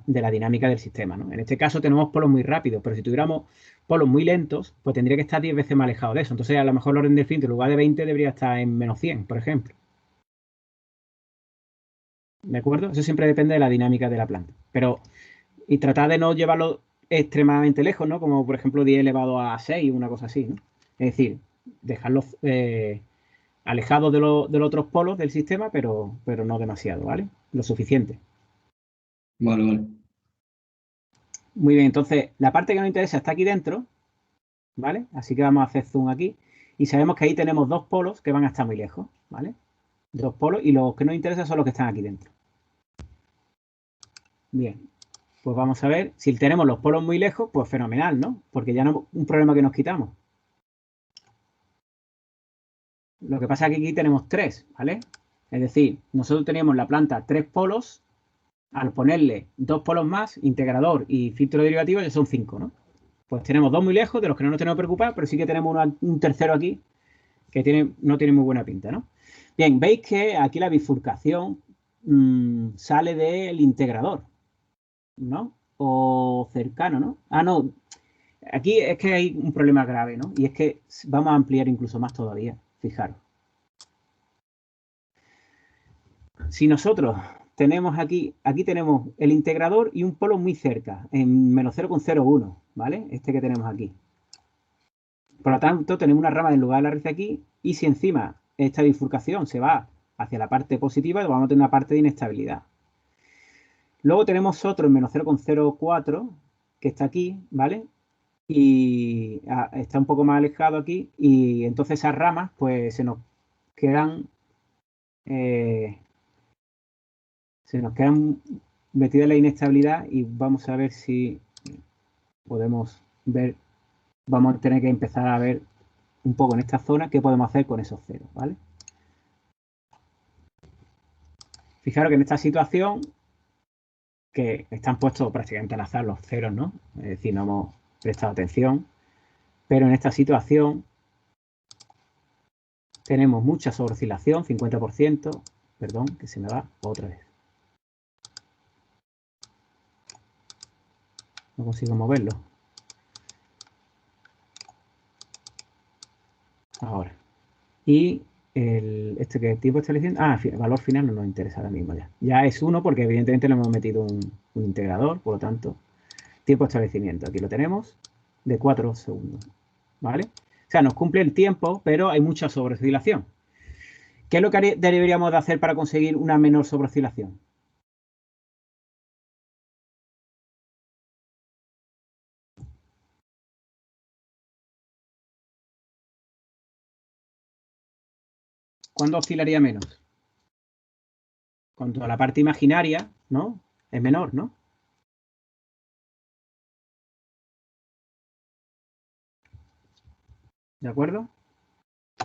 la dinámica del sistema, ¿no? En este caso tenemos polos muy rápidos, pero si tuviéramos polos muy lentos, pues tendría que estar 10 veces más alejado de eso. Entonces, a lo mejor el orden del filtro en lugar de 20 debería estar en menos 100, por ejemplo. ¿De acuerdo? Eso siempre depende de la dinámica de la planta. Y tratar de no llevarlo extremadamente lejos, ¿no? Como por ejemplo 10 elevado a 6, una cosa así, ¿no? Es decir, dejarlos alejados de los otros polos del sistema, pero no demasiado, ¿vale? Lo suficiente. Vale, vale. Muy bien, entonces la parte que nos interesa está aquí dentro, ¿vale? Así que vamos a hacer zoom aquí. Y sabemos que ahí tenemos dos polos que van a estar muy lejos, ¿vale? Dos polos y los que nos interesan son los que están aquí dentro. Bien, pues vamos a ver. Si tenemos los polos muy lejos, pues fenomenal, ¿no? Porque ya no es un problema que nos quitamos. Lo que pasa es que aquí tenemos tres, ¿vale? Es decir, nosotros teníamos en la planta tres polos. Al ponerle dos polos más, integrador y filtro derivativo, ya son 5, ¿no? Pues tenemos dos muy lejos, de los que no nos tenemos que preocupar, pero sí que tenemos un tercero aquí que no tiene muy buena pinta, ¿no? Bien, veis que aquí la bifurcación sale del integrador, ¿no? O cercano, ¿no? Ah, no. Aquí es que hay un problema grave, ¿no? Y es que vamos a ampliar incluso más todavía, fijaros. Si nosotros tenemos aquí tenemos el integrador y un polo muy cerca, en menos 0,01, ¿vale? Este que tenemos aquí. Por lo tanto, tenemos una rama del lugar de la raíz aquí y si encima esta bifurcación se va hacia la parte positiva, vamos a tener una parte de inestabilidad. Luego tenemos otro en menos 0,04 que está aquí, ¿vale? Y está un poco más alejado aquí y entonces esas ramas pues se nos quedan metida en la inestabilidad y vamos a ver si podemos ver, vamos a tener que empezar a ver un poco en esta zona qué podemos hacer con esos ceros, ¿vale? Fijaros que en esta situación, que están puestos prácticamente al azar los ceros, ¿no? Es decir, no hemos prestado atención, pero en esta situación tenemos mucha sobreoscilación, 50%, perdón, que se me va otra vez. No consigo moverlo. Ahora. Y este que tipo está diciendo, valor final no nos interesa ahora mismo ya. Ya es 1 porque evidentemente le hemos metido un integrador, por lo tanto, tiempo de establecimiento. Aquí lo tenemos de 4 segundos, ¿vale? O sea, nos cumple el tiempo, pero hay mucha sobreoscilación. ¿Qué es lo que deberíamos de hacer para conseguir una menor sobreoscilación? ¿Cuándo oscilaría menos? Cuando la parte imaginaria, ¿no? Es menor, ¿no? ¿De acuerdo?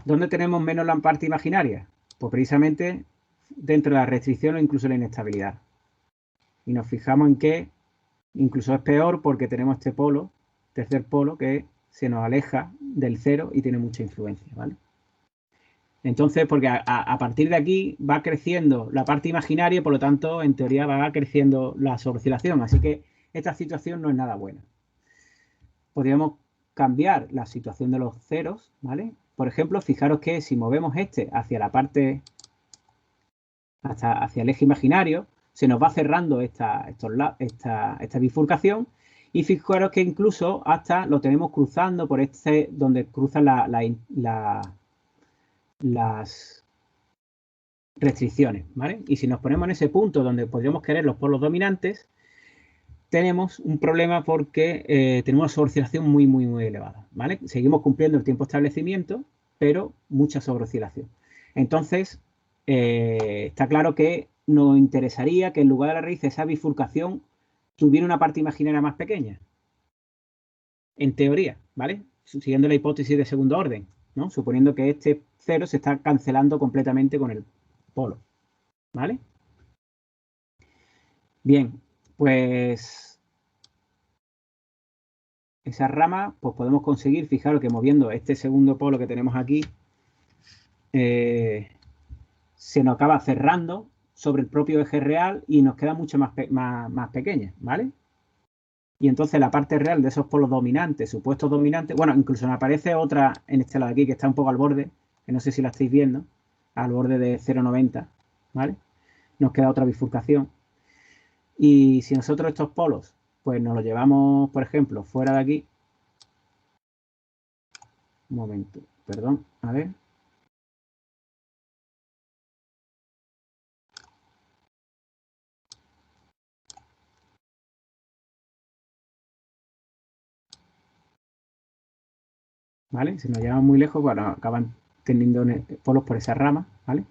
¿Dónde tenemos menos la parte imaginaria? Pues precisamente dentro de la restricción o incluso la inestabilidad. Y nos fijamos en que incluso es peor porque tenemos este polo, tercer polo, que se nos aleja del cero y tiene mucha influencia, ¿vale? Entonces, porque a partir de aquí va creciendo la parte imaginaria y por lo tanto, en teoría, va creciendo la sobreoscilación. Así que esta situación no es nada buena. Podríamos cambiar la situación de los ceros, ¿vale? Por ejemplo, fijaros que si movemos este hacia la parte, hacia el eje imaginario, se nos va cerrando esta bifurcación y fijaros que incluso hasta lo tenemos cruzando por donde cruzan las restricciones, ¿vale? Y si nos ponemos en ese punto donde podríamos querer los polos dominantes, tenemos un problema porque tenemos una sobreoscilación muy, muy, muy elevada, ¿vale? Seguimos cumpliendo el tiempo de establecimiento, pero mucha sobreoscilación. Entonces, está claro que nos interesaría que en lugar de la raíz esa bifurcación tuviera una parte imaginaria más pequeña. En teoría, ¿vale? Siguiendo la hipótesis de segundo orden, ¿no? Suponiendo que este cero se está cancelando completamente con el polo. ¿Vale? Bien, pues esa rama, pues podemos conseguir, fijaros que moviendo este segundo polo que tenemos aquí, se nos acaba cerrando sobre el propio eje real y nos queda mucho más pequeña, ¿vale? Y entonces la parte real de esos polos dominantes, supuestos dominantes, bueno, incluso me aparece otra en este lado de aquí que está un poco al borde, que no sé si la estáis viendo, al borde de 0,90, ¿vale? Nos queda otra bifurcación. Y si nosotros estos polos, pues nos los llevamos, por ejemplo, fuera de aquí. Un momento, perdón, a ver. ¿Vale? Si nos llevamos muy lejos, bueno, acaban teniendo polos por esa rama, ¿vale?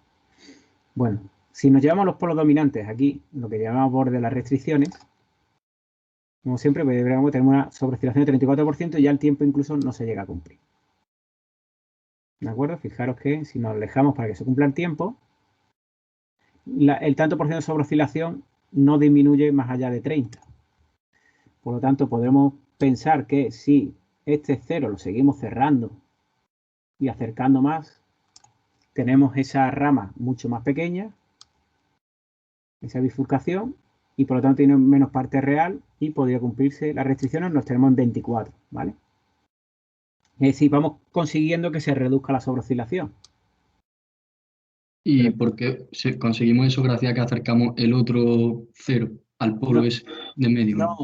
Bueno, si nos llevamos los polos dominantes aquí, lo que llamamos borde de las restricciones, como siempre, pues deberíamos tener una sobreoscilación de 34% y ya el tiempo incluso no se llega a cumplir. ¿De acuerdo? Fijaros que si nos alejamos para que se cumpla el tiempo, el tanto por ciento de sobreoscilación no disminuye más allá de 30. Por lo tanto, podremos pensar que si este cero lo seguimos cerrando y acercando más, tenemos esa rama mucho más pequeña, esa bifurcación, y por lo tanto tiene menos parte real y podría cumplirse las restricciones, los tenemos en 24, ¿vale? Es decir, vamos consiguiendo que se reduzca la sobreoscilación. ¿Y por qué conseguimos eso gracias a que acercamos el otro cero al polo No, ese de medio? No,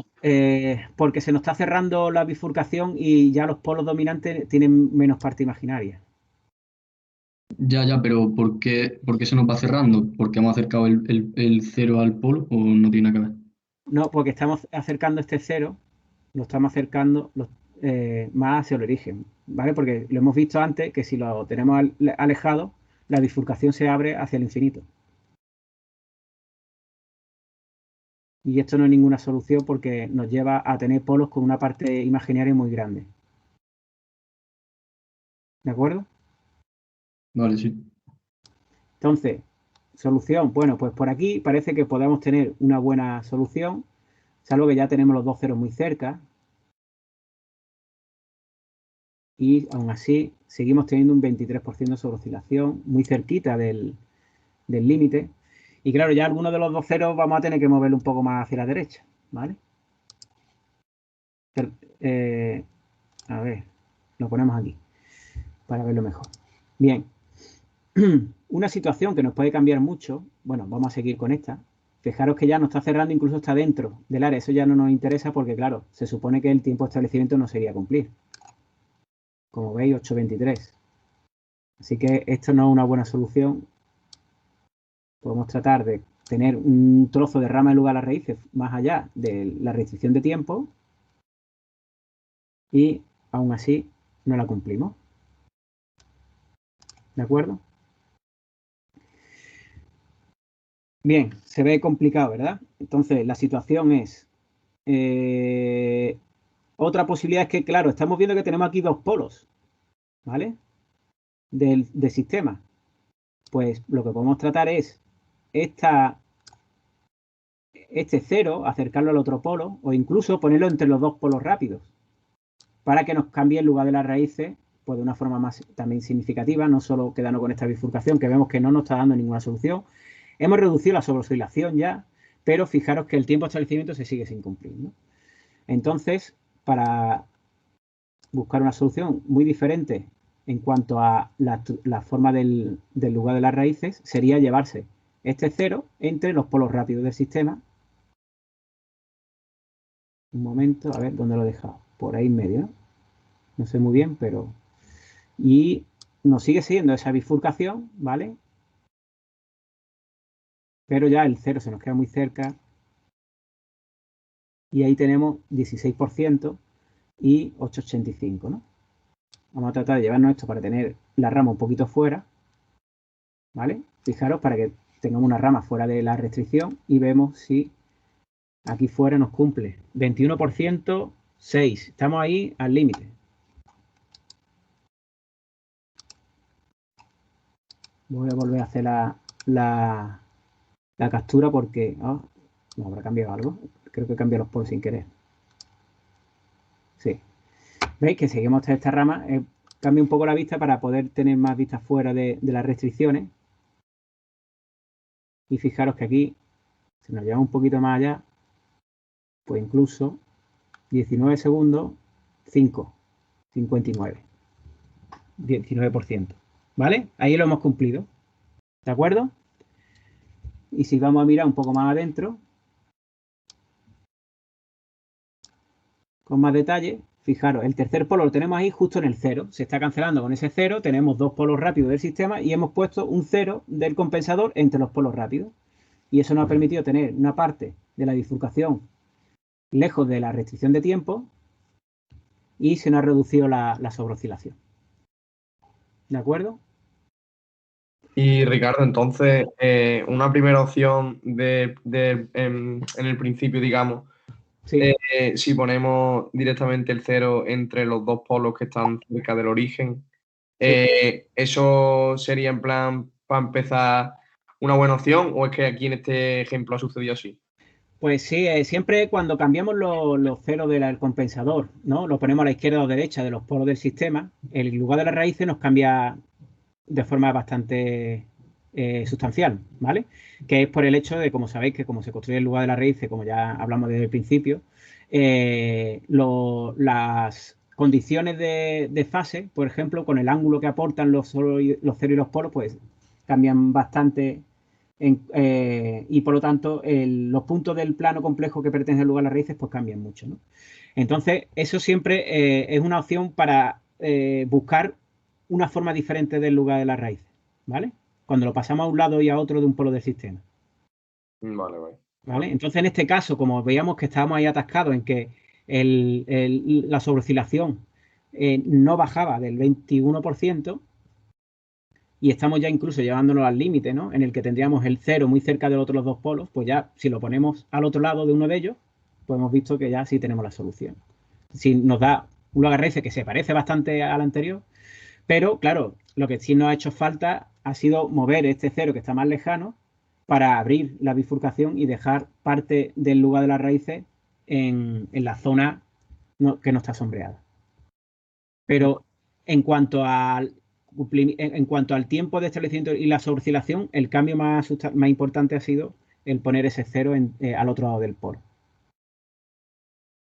porque se nos está cerrando la bifurcación y ya los polos dominantes tienen menos parte imaginaria. Ya, pero por qué se nos va cerrando? ¿Porque hemos acercado el cero al polo o no tiene nada que ver? No, porque estamos acercando este cero, lo estamos acercando más hacia el origen, ¿vale? Porque lo hemos visto antes que si lo tenemos alejado, la bifurcación se abre hacia el infinito. Y esto no es ninguna solución porque nos lleva a tener polos con una parte imaginaria muy grande. ¿De acuerdo? Vale, sí. Entonces, solución. Bueno, pues por aquí parece que podemos tener una buena solución, salvo que ya tenemos los dos ceros muy cerca. Y aún así seguimos teniendo un 23% sobre oscilación, muy cerquita del límite. Y claro, ya algunos de los dos ceros vamos a tener que moverlo un poco más hacia la derecha, ¿vale? A ver, lo ponemos aquí para verlo mejor. Bien, una situación que nos puede cambiar mucho, bueno, vamos a seguir con esta. Fijaros que ya nos está cerrando, incluso está dentro del área. Eso ya no nos interesa porque, claro, se supone que el tiempo de establecimiento no sería cumplir. Como veis, 8,23. Así que esto no es una buena solución. Podemos tratar de tener un trozo de rama en lugar de las raíces más allá de la restricción de tiempo y aún así no la cumplimos. ¿De acuerdo? Bien, se ve complicado, ¿verdad? Entonces, la situación es... otra posibilidad es que, claro, estamos viendo que tenemos aquí dos polos, ¿vale? Del sistema. Pues lo que podemos tratar es este cero, acercarlo al otro polo, o incluso ponerlo entre los dos polos rápidos, para que nos cambie el lugar de las raíces, pues de una forma más también significativa, no solo quedarnos con esta bifurcación, que vemos que no nos está dando ninguna solución. Hemos reducido la sobreoscilación ya, pero fijaros que el tiempo de establecimiento se sigue sin cumplir, ¿no? Entonces, para buscar una solución muy diferente en cuanto a la forma del lugar de las raíces, sería llevarse este cero entre los polos rápidos del sistema. Un momento, a ver dónde lo he dejado. Por ahí en medio, ¿no? No sé muy bien, pero... Y nos sigue siguiendo esa bifurcación, ¿vale? Pero ya el cero se nos queda muy cerca. Y ahí tenemos 16% y 8,85, ¿no? Vamos a tratar de llevarnos esto para tener la rama un poquito fuera, ¿vale? Fijaros para que tengamos una rama fuera de la restricción y vemos si aquí fuera nos cumple. 21%, 6. Estamos ahí al límite. Voy a volver a hacer la la captura porque... no habrá cambiado algo. Creo que cambiado los polos sin querer. Sí. ¿Veis que seguimos hasta esta rama? Cambia un poco la vista para poder tener más vista fuera de las restricciones. Y fijaros que aquí, si nos llevamos un poquito más allá, pues incluso 19 segundos, 5, 59. 19%. ¿Vale? Ahí lo hemos cumplido. ¿De acuerdo? Y si vamos a mirar un poco más adentro, con más detalle, fijaros, el tercer polo lo tenemos ahí justo en el 0. Se está cancelando con ese 0, tenemos dos polos rápidos del sistema y hemos puesto un 0 del compensador entre los polos rápidos. Y eso nos ha permitido tener una parte de la bifurcación lejos de la restricción de tiempo y se nos ha reducido la sobreoscilación. ¿De acuerdo? Y Ricardo, entonces, una primera opción en el principio, digamos, Sí. si ponemos directamente el 0 entre los dos polos que están cerca del origen, ¿eso sería en plan para empezar una buena opción o es que aquí en este ejemplo ha sucedido así? Pues sí, siempre cuando cambiamos los ceros del compensador, ¿no? Lo ponemos a la izquierda o derecha de los polos del sistema, el lugar de las raíces nos cambia de forma bastante sustancial, ¿vale? Que es por el hecho de, como sabéis, que como se construye el lugar de las raíces, como ya hablamos desde el principio, las condiciones de fase, por ejemplo, con el ángulo que aportan los ceros y los polos, pues cambian bastante y por lo tanto los puntos del plano complejo que pertenece al lugar de las raíces pues cambian mucho, ¿no? Entonces, eso siempre es una opción para buscar una forma diferente del lugar de las raíces, ¿vale? Cuando lo pasamos a un lado y a otro de un polo del sistema. Vale, vale. ¿Vale? Entonces, en este caso, como veíamos que estábamos ahí atascados en que la sobreoscilación no bajaba del 21%, y estamos ya incluso llevándonos al límite, ¿no? En el que tendríamos el 0 muy cerca del otro de los dos polos, pues ya si lo ponemos al otro lado de uno de ellos, pues hemos visto que ya sí tenemos la solución. Si nos da un logaritmo que se parece bastante al anterior, pero claro, lo que sí nos ha hecho falta ha sido mover este 0 que está más lejano para abrir la bifurcación y dejar parte del lugar de las raíces en la zona que no está sombreada. Pero en cuanto al tiempo de establecimiento y la sobreoscilación, el cambio más importante ha sido el poner ese 0 al otro lado del polo.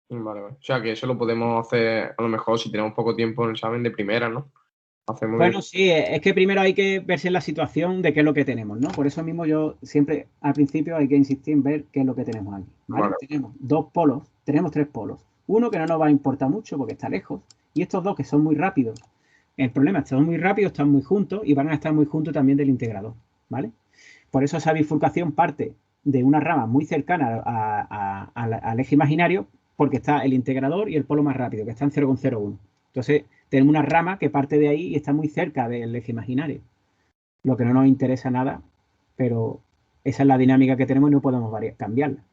Vale, vale. O sea, que eso lo podemos hacer a lo mejor si tenemos poco tiempo en el examen de primera, ¿no? Bueno, sí, es que primero hay que verse en la situación de qué es lo que tenemos, ¿no? Por eso mismo yo siempre al principio hay que insistir en ver qué es lo que tenemos aquí, ¿vale? Vale. Tenemos dos polos, tenemos tres polos. Uno que no nos va a importar mucho porque está lejos y estos dos que son muy rápidos. El problema es que son muy rápidos, están muy juntos y van a estar muy juntos también del integrador, ¿vale? Por eso esa bifurcación parte de una rama muy cercana al eje imaginario porque está el integrador y el polo más rápido, que está en 0,01. Entonces, tenemos una rama que parte de ahí y está muy cerca del eje imaginario. Lo que no nos interesa nada, pero esa es la dinámica que tenemos y no podemos cambiarla.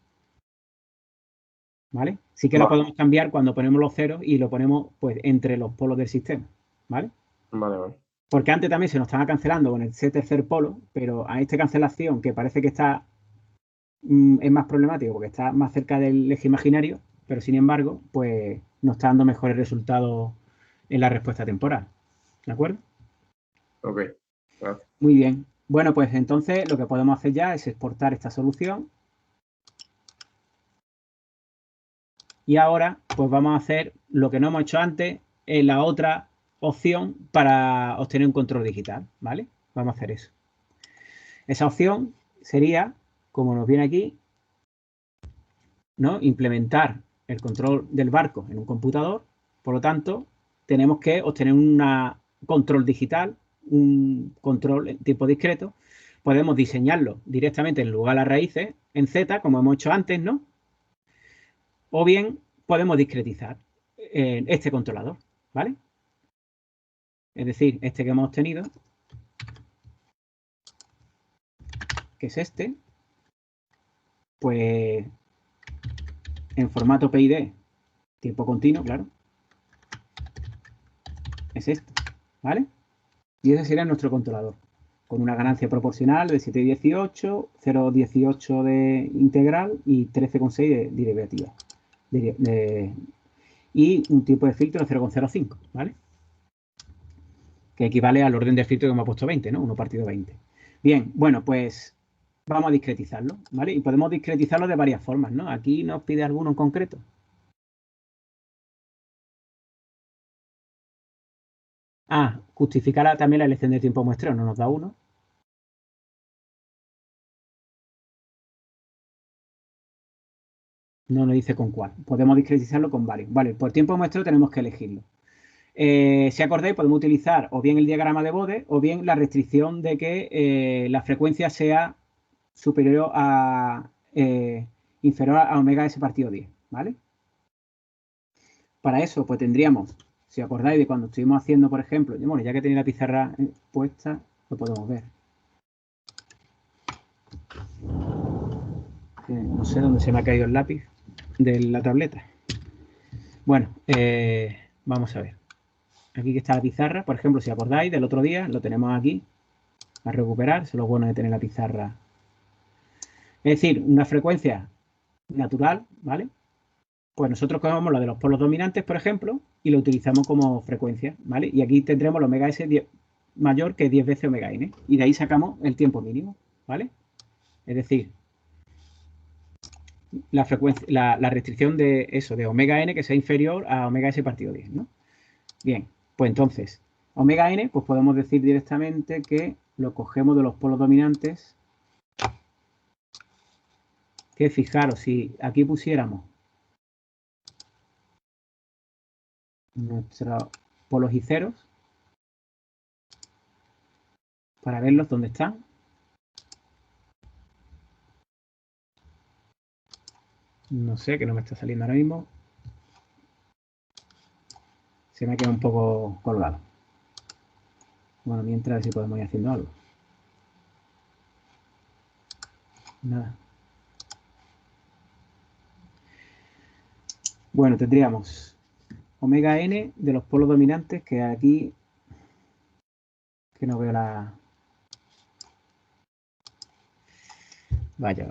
¿Vale? Sí que la podemos cambiar cuando ponemos los ceros y lo ponemos pues entre los polos del sistema. ¿Vale? Vale, vale. Porque antes también se nos estaba cancelando con ese tercer polo, pero a esta cancelación que parece que está es más problemático porque está más cerca del eje imaginario, pero sin embargo, pues nos está dando mejores resultados en la respuesta temporal. ¿De acuerdo? Ok, gracias. Muy bien. Bueno, pues entonces lo que podemos hacer ya es exportar esta solución. Y ahora, pues vamos a hacer lo que no hemos hecho antes en la otra opción para obtener un control digital, ¿vale? Vamos a hacer eso. Esa opción sería, como nos viene aquí, ¿no? Implementar el control del barco en un computador. Por lo tanto, tenemos que obtener un control digital, un control en tiempo discreto. Podemos diseñarlo directamente en lugar de las raíces, en Z, como hemos hecho antes, ¿no? O bien podemos discretizar este controlador, ¿vale? Es decir, este que hemos obtenido, que es este, pues en formato PID, tiempo continuo, claro, es esto, ¿vale? Y ese sería nuestro controlador. con una ganancia proporcional de 7,18, 0,18 de integral y 13,6 de derivativa. Y un tipo de filtro de 0,05, ¿vale? Que equivale al orden del filtro que hemos puesto 20, ¿no? 1 partido 20. Bien, bueno, pues vamos a discretizarlo, ¿vale? Y podemos discretizarlo de varias formas, ¿no? Aquí nos pide alguno en concreto. Justificar también la elección de tiempo muestreo, no nos da uno. No nos dice con cuál. Podemos discretizarlo con varios. Vale, por tiempo muestreo tenemos que elegirlo. Si acordáis, podemos utilizar o bien el diagrama de Bode o bien la restricción de que la frecuencia sea superior a inferior a omega s partido 10, ¿vale? Para eso, pues tendríamos, si acordáis de cuando estuvimos haciendo, por ejemplo, bueno, ya que tenía la pizarra puesta, lo podemos ver. No sé dónde se me ha caído el lápiz de la tableta. Bueno, vamos a ver. Aquí que está la pizarra, por ejemplo, si acordáis del otro día, lo tenemos aquí a recuperar. Eso es lo bueno de tener la pizarra. Es decir, una frecuencia natural, ¿vale? Pues nosotros cogemos la de los polos dominantes, por ejemplo, y lo utilizamos como frecuencia, ¿vale? Y aquí tendremos el omega s mayor que 10 veces omega n. Y de ahí sacamos el tiempo mínimo, ¿vale? Es decir, la frecuencia, la restricción de eso, de omega n que sea inferior a omega s partido 10, ¿no? Bien, pues entonces, omega n, pues podemos decir directamente que lo cogemos de los polos dominantes, que fijaros, si aquí pusiéramos nuestros polos y ceros, para verlos dónde están. No sé, que no me está saliendo ahora mismo. Se me queda un poco colgado. Bueno, mientras a ver si podemos ir haciendo algo. Nada. Bueno, tendríamos omega n de los polos dominantes, que aquí, que no veo la... Vaya.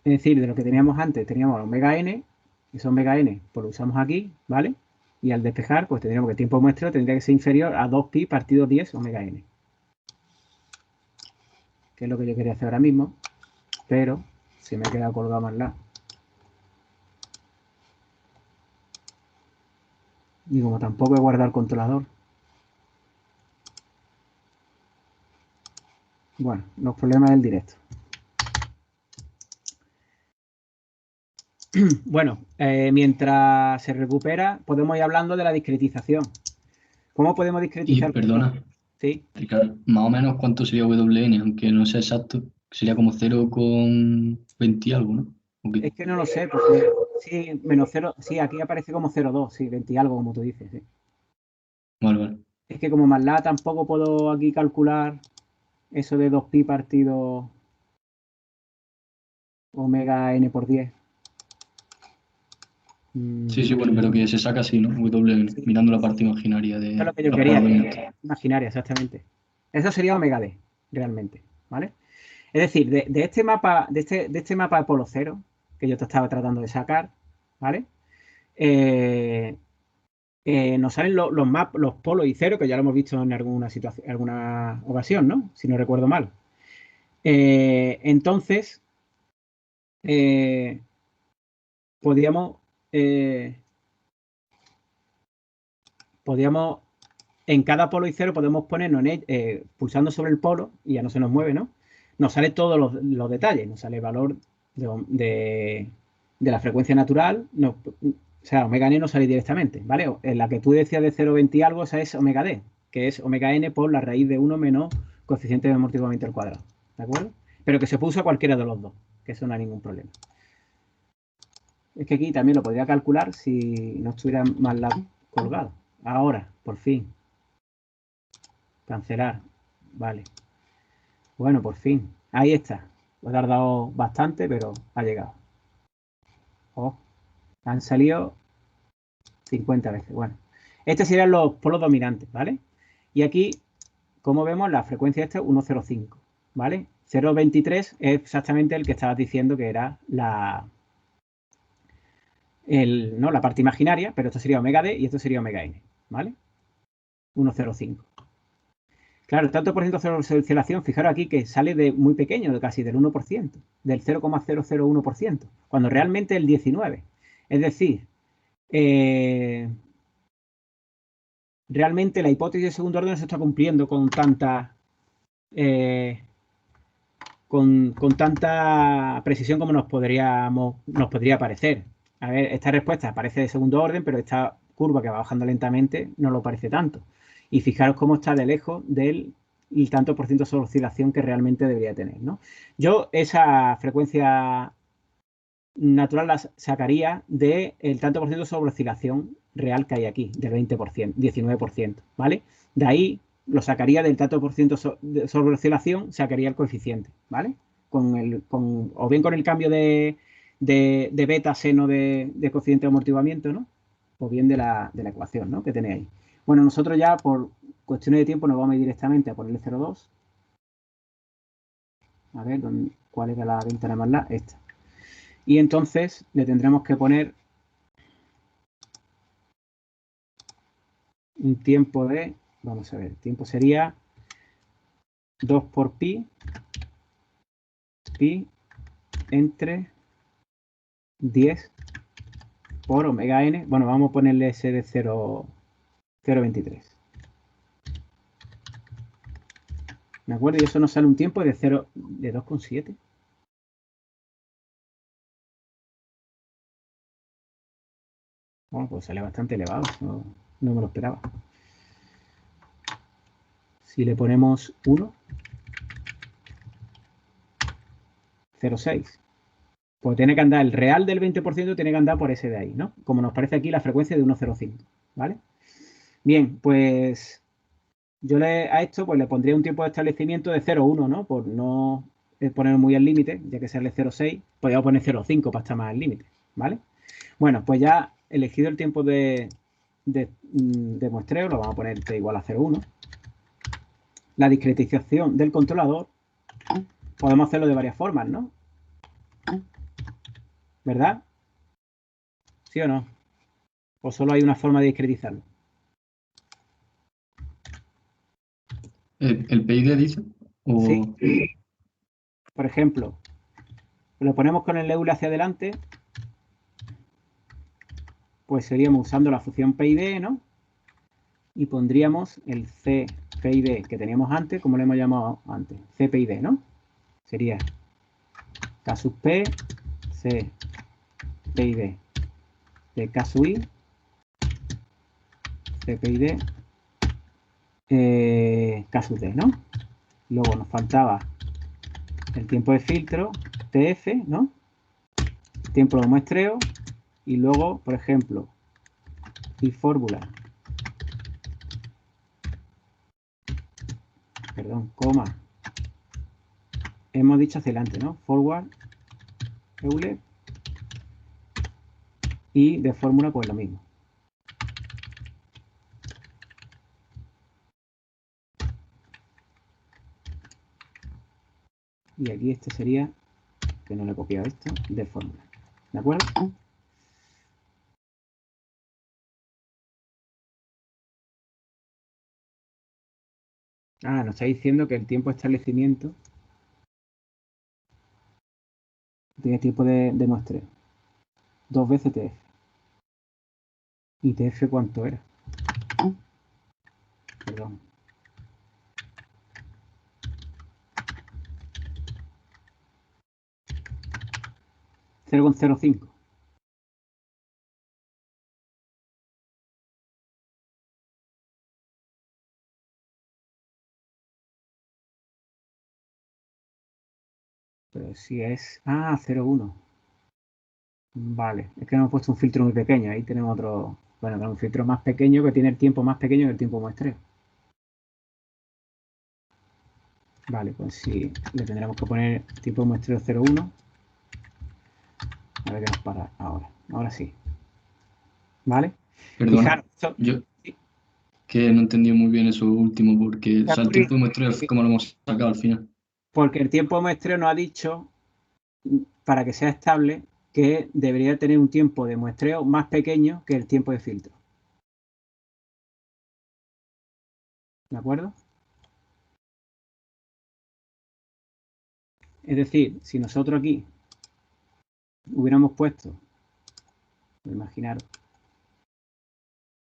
Es decir, de lo que teníamos antes, teníamos omega n, ese omega n, pues lo usamos aquí, ¿vale? Y al despejar, pues tendríamos que el tiempo muestreo tendría que ser inferior a 2pi partido 10 omega n. Que es lo que yo quería hacer ahora mismo, pero se me ha quedado colgado más lado. Y como tampoco he guardado el controlador. Bueno, los problemas del directo. Bueno, mientras se recupera, podemos ir hablando de la discretización. ¿Cómo podemos Y discretizar? perdona, Sí. Ricardo, más o menos cuánto sería WN, aunque no sea exacto, sería como 0,20 y algo, ¿no? Es que no lo sé, porque sí, menos 0, sí, aquí aparece como 0,2, sí, 20 y algo, como tú dices, sí. Vale. Es que como MATLAB tampoco puedo aquí calcular eso de 2pi partido omega n por 10. Sí, bueno, pero que se saca así, ¿no? WN, Sí. mirando la parte imaginaria Eso es de lo que yo los quería, polos dominantes. imaginaria, exactamente. Eso sería omega d, realmente, ¿vale? Es decir, de este mapa de polo cero, que yo te estaba tratando de sacar, ¿vale? Nos salen los polos y cero, que ya lo hemos visto en alguna ocasión, ¿no? Si no recuerdo mal. Entonces, podríamos en cada polo y cero podemos ponernos pulsando sobre el polo y ya no se nos mueve, ¿no? Nos sale todos los detalles, nos sale el valor de la frecuencia natural, o sea, omega n no sale directamente, ¿vale? En la que tú decías de 0,20 y algo, esa es omega d, que es omega n por la raíz de 1 menos coeficiente de amortiguamiento al cuadrado, ¿de acuerdo? Pero que se puso a cualquiera de los dos, que eso no hay ningún problema. Es que aquí también lo podría calcular si no estuviera MATLAB colgado. Ahora, por fin. Cancelar. Vale. Bueno, por fin. Ahí está. Lo he tardado bastante, pero ha llegado. Oh, han salido 50 veces. Bueno, estos serían los polos dominantes, ¿vale? Y aquí, como vemos, la frecuencia esta es 1,05, ¿vale? 0,23 es exactamente el que estabas diciendo que era la parte imaginaria, pero esto sería omega D y esto sería omega N, ¿vale? 1,05. Claro, el tanto por ciento de oscilación, fijaros aquí que sale de muy pequeño, de casi del 1%, del 0,001%, cuando realmente el 19%. Es decir, realmente la hipótesis de segundo orden no se está cumpliendo con tanta precisión como nos podría parecer. A ver, esta respuesta parece de segundo orden, pero esta curva que va bajando lentamente no lo parece tanto. Y fijaros cómo está de lejos del tanto por ciento sobre oscilación que realmente debería tener, ¿no? Yo esa frecuencia natural la sacaría del tanto por ciento sobre oscilación real que hay aquí, del 20%, 19%, ¿vale? De ahí lo sacaría del tanto por ciento sobre oscilación, sacaría el coeficiente, ¿vale? O bien con el cambio de beta seno de coeficiente de amortiguamiento, ¿no? O bien de la ecuación, ¿no? Que tenéis ahí. Bueno, nosotros ya por cuestiones de tiempo nos vamos a ir directamente a ponerle 0,2. A ver, ¿cuál era la ventana más larga? Esta. Y entonces le tendremos que poner un tiempo de, vamos a ver, el tiempo sería 2 por pi entre 10 por omega n. Bueno, vamos a ponerle ese de 0,23. ¿De acuerdo? Y eso nos sale un tiempo de 2,7. Bueno, pues sale bastante elevado. No me lo esperaba. Si le ponemos 1, 0,6. Pues tiene que andar, el real del 20% tiene que andar por ese de ahí, ¿no? Como nos parece aquí la frecuencia de 1,05, ¿vale? Bien, pues yo a esto pues le pondría un tiempo de establecimiento de 0,1, ¿no? Por no poner muy al límite, ya que sale 0,6, podríamos poner 0,5 para estar más al límite, ¿vale? Bueno, pues ya elegido el tiempo de muestreo, lo vamos a poner t igual a 0,1. La discretización del controlador podemos hacerlo de varias formas, ¿no? ¿Verdad? ¿Sí o no? ¿O solo hay una forma de discretizarlo? ¿El PID dice? O... Sí. Por ejemplo, lo ponemos con el EULE hacia adelante, pues seríamos usando la función PID, ¿no? Y pondríamos el CPID que teníamos antes, como lo hemos llamado antes, CPID, ¿no? Sería K sub P, CPID de K sub I, CPID, K sub D, ¿no? Luego nos faltaba el tiempo de filtro, TF, ¿no? Tiempo de muestreo, y luego, por ejemplo, y fórmula, perdón, coma, hemos dicho hacia adelante, ¿no? Forward, Euler, y de fórmula, pues lo mismo. Y aquí este sería, que no le he copiado esto, de fórmula. ¿De acuerdo? Ah, nos está diciendo que el tiempo de establecimiento tiene tiempo de muestreo. 2 veces TF. ¿Y TF cuánto era? Perdón. $0,05. Pero si es... Ah, 0,1. Vale. Es que hemos puesto un filtro muy pequeño. Ahí tenemos otro... Bueno, tenemos un filtro más pequeño que tiene el tiempo más pequeño que el tiempo de muestreo. Vale, pues sí, le tendremos que poner tiempo de muestreo 0,1. A ver qué nos para ahora. Ahora sí. ¿Vale? Perdona, Fijaros, esto- yo que no entendí muy bien eso último, porque o sea, el tiempo de muestreo, ¿cómo lo hemos sacado al final? porque el tiempo de muestreo nos ha dicho, para que sea estable, que debería tener un tiempo de muestreo más pequeño que el tiempo de filtro. ¿De acuerdo? Es decir, si nosotros aquí hubiéramos puesto, imaginaros,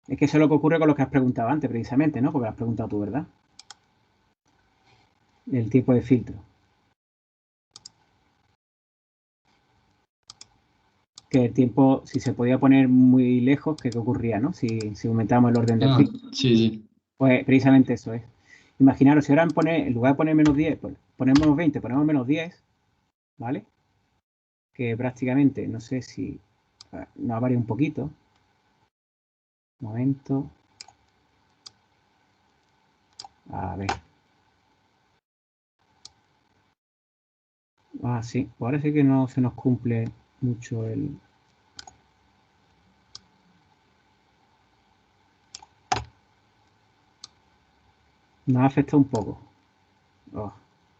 es que eso es lo que ocurre con lo que has preguntado antes, precisamente, ¿no? Porque lo has preguntado tú, ¿verdad? El tiempo de filtro. Que el tiempo, si se podía poner muy lejos, ¿qué ocurría, no? Si aumentamos el orden del filtro. Sí. Pues precisamente eso es. Imaginaros, si ahora en lugar de poner menos 10, pues ponemos 20, ponemos menos 10, ¿vale? Que prácticamente, no sé si nos varía un poquito. Un momento. A ver. Ah, sí, parece que no se nos cumple mucho el... Nos afecta un poco. Oh,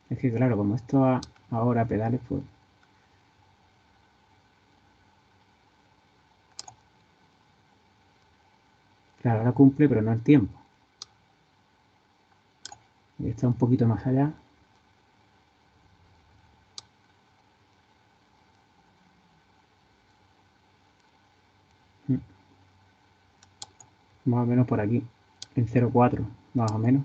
es que claro, como esto va ahora a pedales, pues... Claro, ahora cumple, pero no el tiempo. Y está un poquito más allá. Más o menos por aquí. En 0,4, más o menos.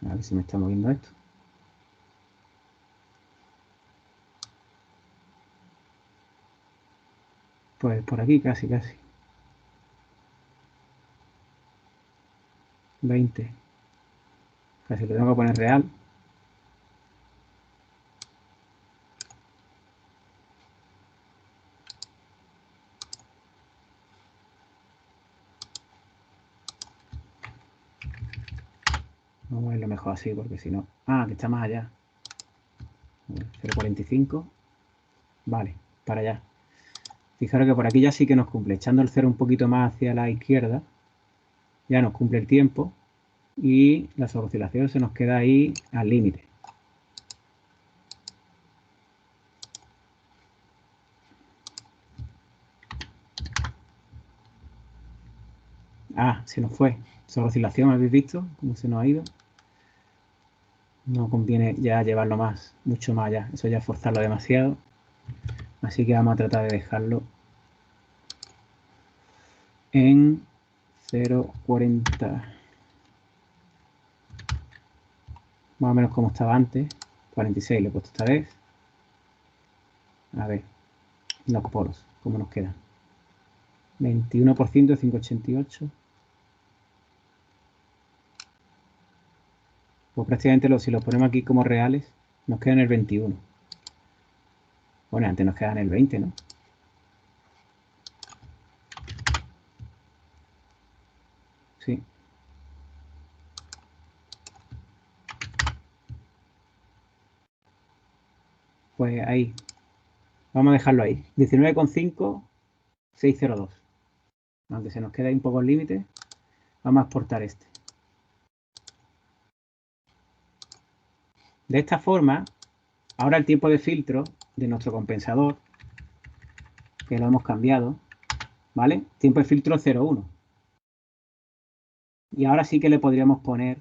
A ver si me está moviendo esto. Pues por aquí casi. 20. Casi lo tengo que poner real. Vamos a verlo mejor así, porque si no... Ah, que está más allá. 0,45. Vale, para allá. Fijaros que por aquí ya sí que nos cumple. Echando el 0 un poquito más hacia la izquierda, ya nos cumple el tiempo. Y las oscilaciones se nos queda ahí al límite. Ah, se nos fue. Esa oscilación, ¿habéis visto cómo se nos ha ido? No conviene ya llevarlo mucho más allá. Eso ya es forzarlo demasiado. Así que vamos a tratar de dejarlo en 0,40. Más o menos como estaba antes. 46 le he puesto esta vez. A ver, los poros, ¿cómo nos quedan? 21% de 5,88. Pues prácticamente si los ponemos aquí como reales, nos quedan el 21. Bueno, antes nos quedan el 20, ¿no? Sí. Pues ahí. Vamos a dejarlo ahí. 19,5, 602. Aunque se nos queda ahí un poco el límite, vamos a exportar este. De esta forma, ahora el tiempo de filtro de nuestro compensador, que lo hemos cambiado, ¿vale? Tiempo de filtro 0,1. Y ahora sí que le podríamos poner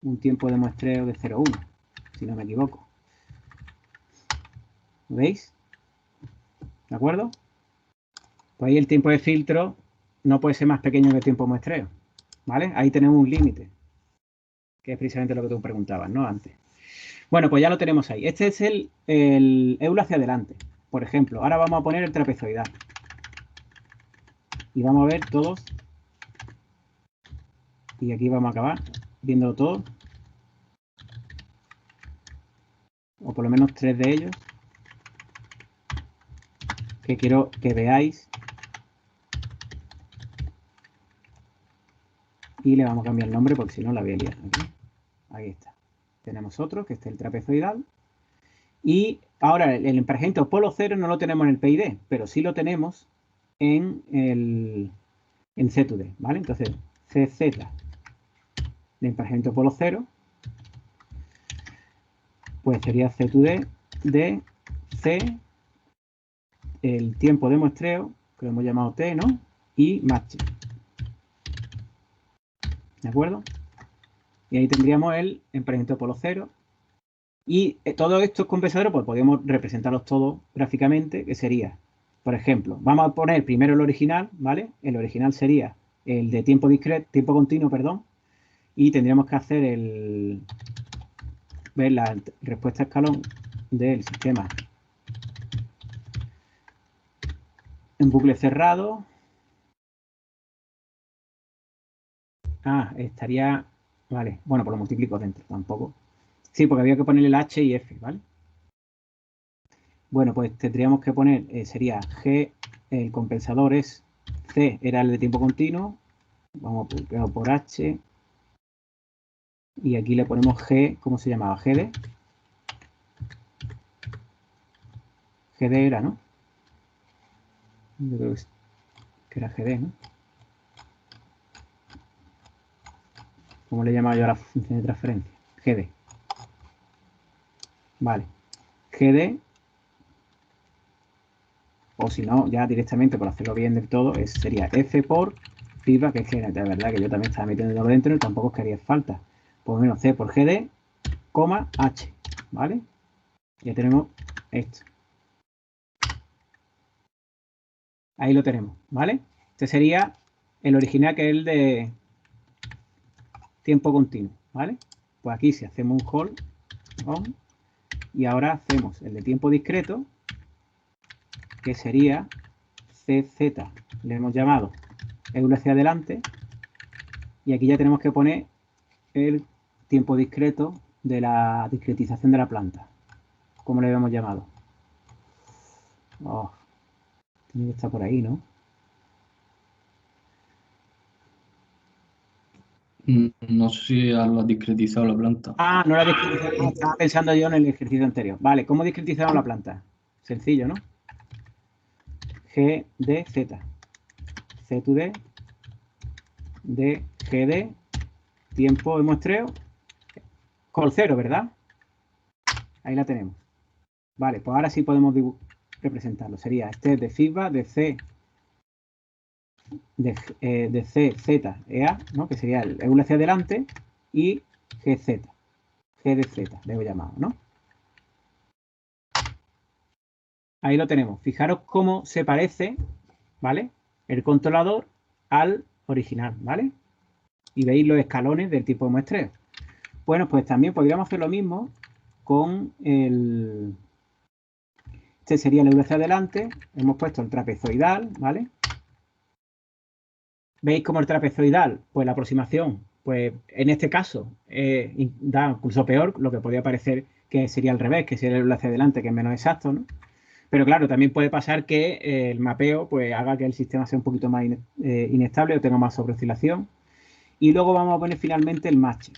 un tiempo de muestreo de 0,1, si no me equivoco. ¿Veis? ¿De acuerdo? Pues ahí el tiempo de filtro no puede ser más pequeño que el tiempo de muestreo, ¿vale? Ahí tenemos un límite, que es precisamente lo que tú preguntabas, ¿no? Antes. Bueno, pues ya lo tenemos ahí. Este es el Euler hacia adelante. Por ejemplo, ahora vamos a poner el trapezoidal. Y vamos a ver todos. Y aquí vamos a acabar viéndolo todo. O por lo menos 3 de ellos. Que quiero que veáis. Y le vamos a cambiar el nombre porque si no la voy a liar. Aquí. Ahí está. Tenemos otro, que es el trapezoidal. Y ahora el emparejamiento polo cero no lo tenemos en el PID, pero sí lo tenemos en C2D, ¿vale? Entonces, CZ de emparejamiento polo cero, pues sería C2D de C, el tiempo de muestreo, que lo hemos llamado T, ¿no? Y match. ¿De acuerdo? Y ahí tendríamos el emparejamiento polo cero. Y todos estos compensadores, pues podríamos representarlos todos gráficamente, que sería, por ejemplo, vamos a poner primero el original, ¿vale? El original sería el de tiempo discreto, tiempo continuo, perdón, y tendríamos que hacer ver la respuesta a escalón del sistema en bucle cerrado. Estaría, vale, bueno, pues lo multiplico dentro, tampoco. Sí, porque había que ponerle el H y F, ¿vale? Bueno, pues tendríamos que poner, sería G, el compensador es C, era el de tiempo continuo, vamos a por H, y aquí le ponemos G, ¿cómo se llamaba? GD. GD era, ¿no? Yo creo que era GD, ¿no? ¿Cómo le llamaba yo a la función de transferencia? GD. Vale. GD, o si no, ya directamente por hacerlo bien del todo, sería F por feedback, que es que de verdad que yo también estaba metiendo dentro y tampoco os quería falta. Pues menos C por GD, coma H, ¿vale? Ya tenemos esto. Ahí lo tenemos, ¿vale? Este sería el original, que es el de tiempo continuo, ¿vale? Pues aquí si hacemos un hold on, y ahora hacemos el de tiempo discreto, que sería CZ, le hemos llamado EUL hacia adelante, y aquí ya tenemos que poner el tiempo discreto de la discretización de la planta. ¿Cómo le habíamos llamado? Tiene que estar por ahí, ¿no? No sé si lo has discretizado la planta. No la discretizado. Estaba pensando yo en el ejercicio anterior. Vale, ¿cómo discretizamos la planta? Sencillo, ¿no? GDZ. C2D de GD, tiempo de muestreo, col 0, ¿verdad? Ahí la tenemos. Vale, pues ahora sí podemos representarlo. Sería este de feedback de C, de C, Z, EA, ¿no? Que sería el EUL hacia adelante, y GZ, GDZ, le he llamado, ¿no? Ahí lo tenemos. Fijaros cómo se parece, ¿vale? El controlador al original, ¿vale? Y veis los escalones del tipo de muestreo. Bueno, pues también podríamos hacer lo mismo con el... Este sería el EUL hacia adelante. Hemos puesto el trapezoidal, ¿vale? ¿Veis cómo el trapezoidal? Pues la aproximación, pues en este caso da incluso peor, lo que podría parecer que sería al revés, que sería el EUL hacia adelante, que es menos exacto, ¿no? Pero claro, también puede pasar que el mapeo pues haga que el sistema sea un poquito más inestable o tenga más sobreoscilación. Y luego vamos a poner finalmente el match.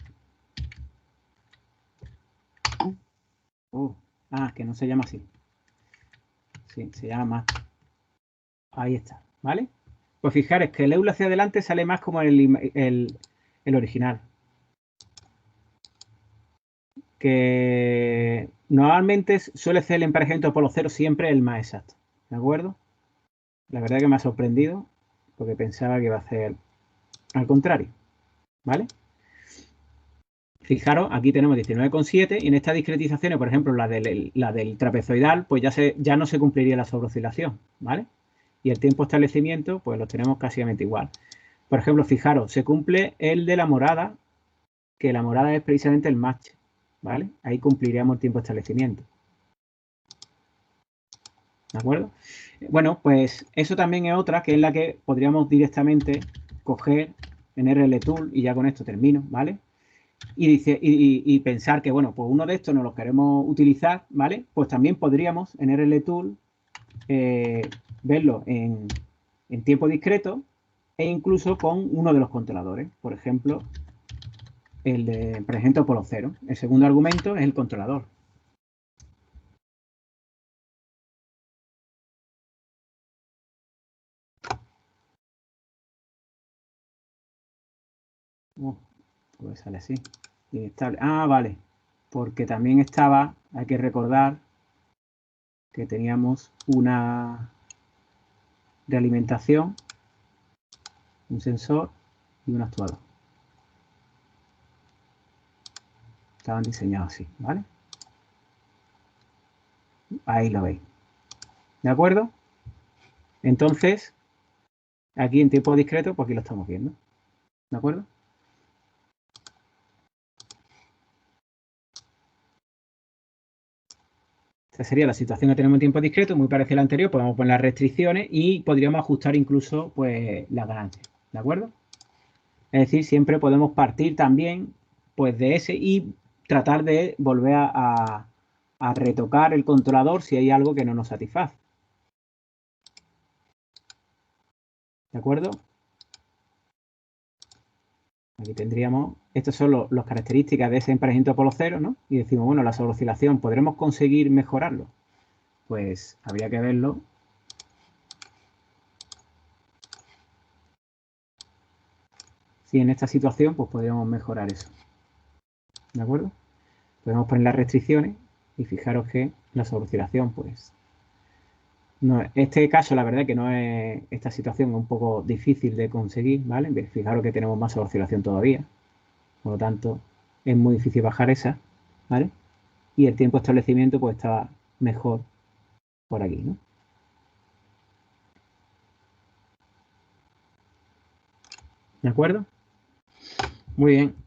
Que no se llama así. Sí, se llama match. Ahí está, ¿vale? Pues fijaros que el EUL hacia adelante sale más como el original. Que normalmente suele ser el emparejamiento polo cero siempre el más exacto, ¿de acuerdo? La verdad que me ha sorprendido porque pensaba que iba a ser al contrario, ¿vale? Fijaros, aquí tenemos 19,7 y en estas discretizaciones, por ejemplo, la del trapezoidal, pues ya no se cumpliría la sobreoscilación, ¿vale? Y el tiempo de establecimiento, pues los tenemos casi igual. Por ejemplo, fijaros, se cumple el de la morada, que la morada es precisamente el match, ¿vale? Ahí cumpliríamos el tiempo de establecimiento. ¿De acuerdo? Bueno, pues eso también es otra, que es la que podríamos directamente coger en RLTool, y ya con esto termino, ¿vale? Y pensar que, bueno, pues uno de estos no lo queremos utilizar, ¿vale? Pues también podríamos en RLTool verlo en tiempo discreto e incluso con uno de los controladores. Por ejemplo, el de, por ejemplo, polo cero. El segundo argumento es el controlador. Pues sale así. Inestable. Ah, vale. Porque también estaba, hay que recordar que teníamos una realimentación, un sensor y un actuador. Estaban diseñados así, ¿vale? Ahí lo veis. ¿De acuerdo? Entonces, aquí en tiempo discreto, pues aquí lo estamos viendo. ¿De acuerdo? Esta sería la situación que tenemos en tiempo discreto, muy parecida a la anterior. Podemos poner las restricciones y podríamos ajustar incluso pues, las ganancias. ¿De acuerdo? Es decir, siempre podemos partir también pues, de ese y tratar de volver a retocar el controlador si hay algo que no nos satisface. ¿De acuerdo? Aquí tendríamos, estas son las características de ese emparejamiento polo cero, ¿no? Y decimos, bueno, la sobreoscilación, ¿podremos conseguir mejorarlo? Pues habría que verlo. Si en esta situación, pues podríamos mejorar eso. ¿De acuerdo? Podemos poner las restricciones y fijaros que la sobreoscilación, pues, no, este caso, la verdad que no es, esta situación es un poco difícil de conseguir, ¿vale? Fijaros que tenemos más oscilación todavía. Por lo tanto, es muy difícil bajar esa, ¿vale? Y el tiempo de establecimiento, pues, está mejor por aquí, ¿no? ¿De acuerdo? Muy bien.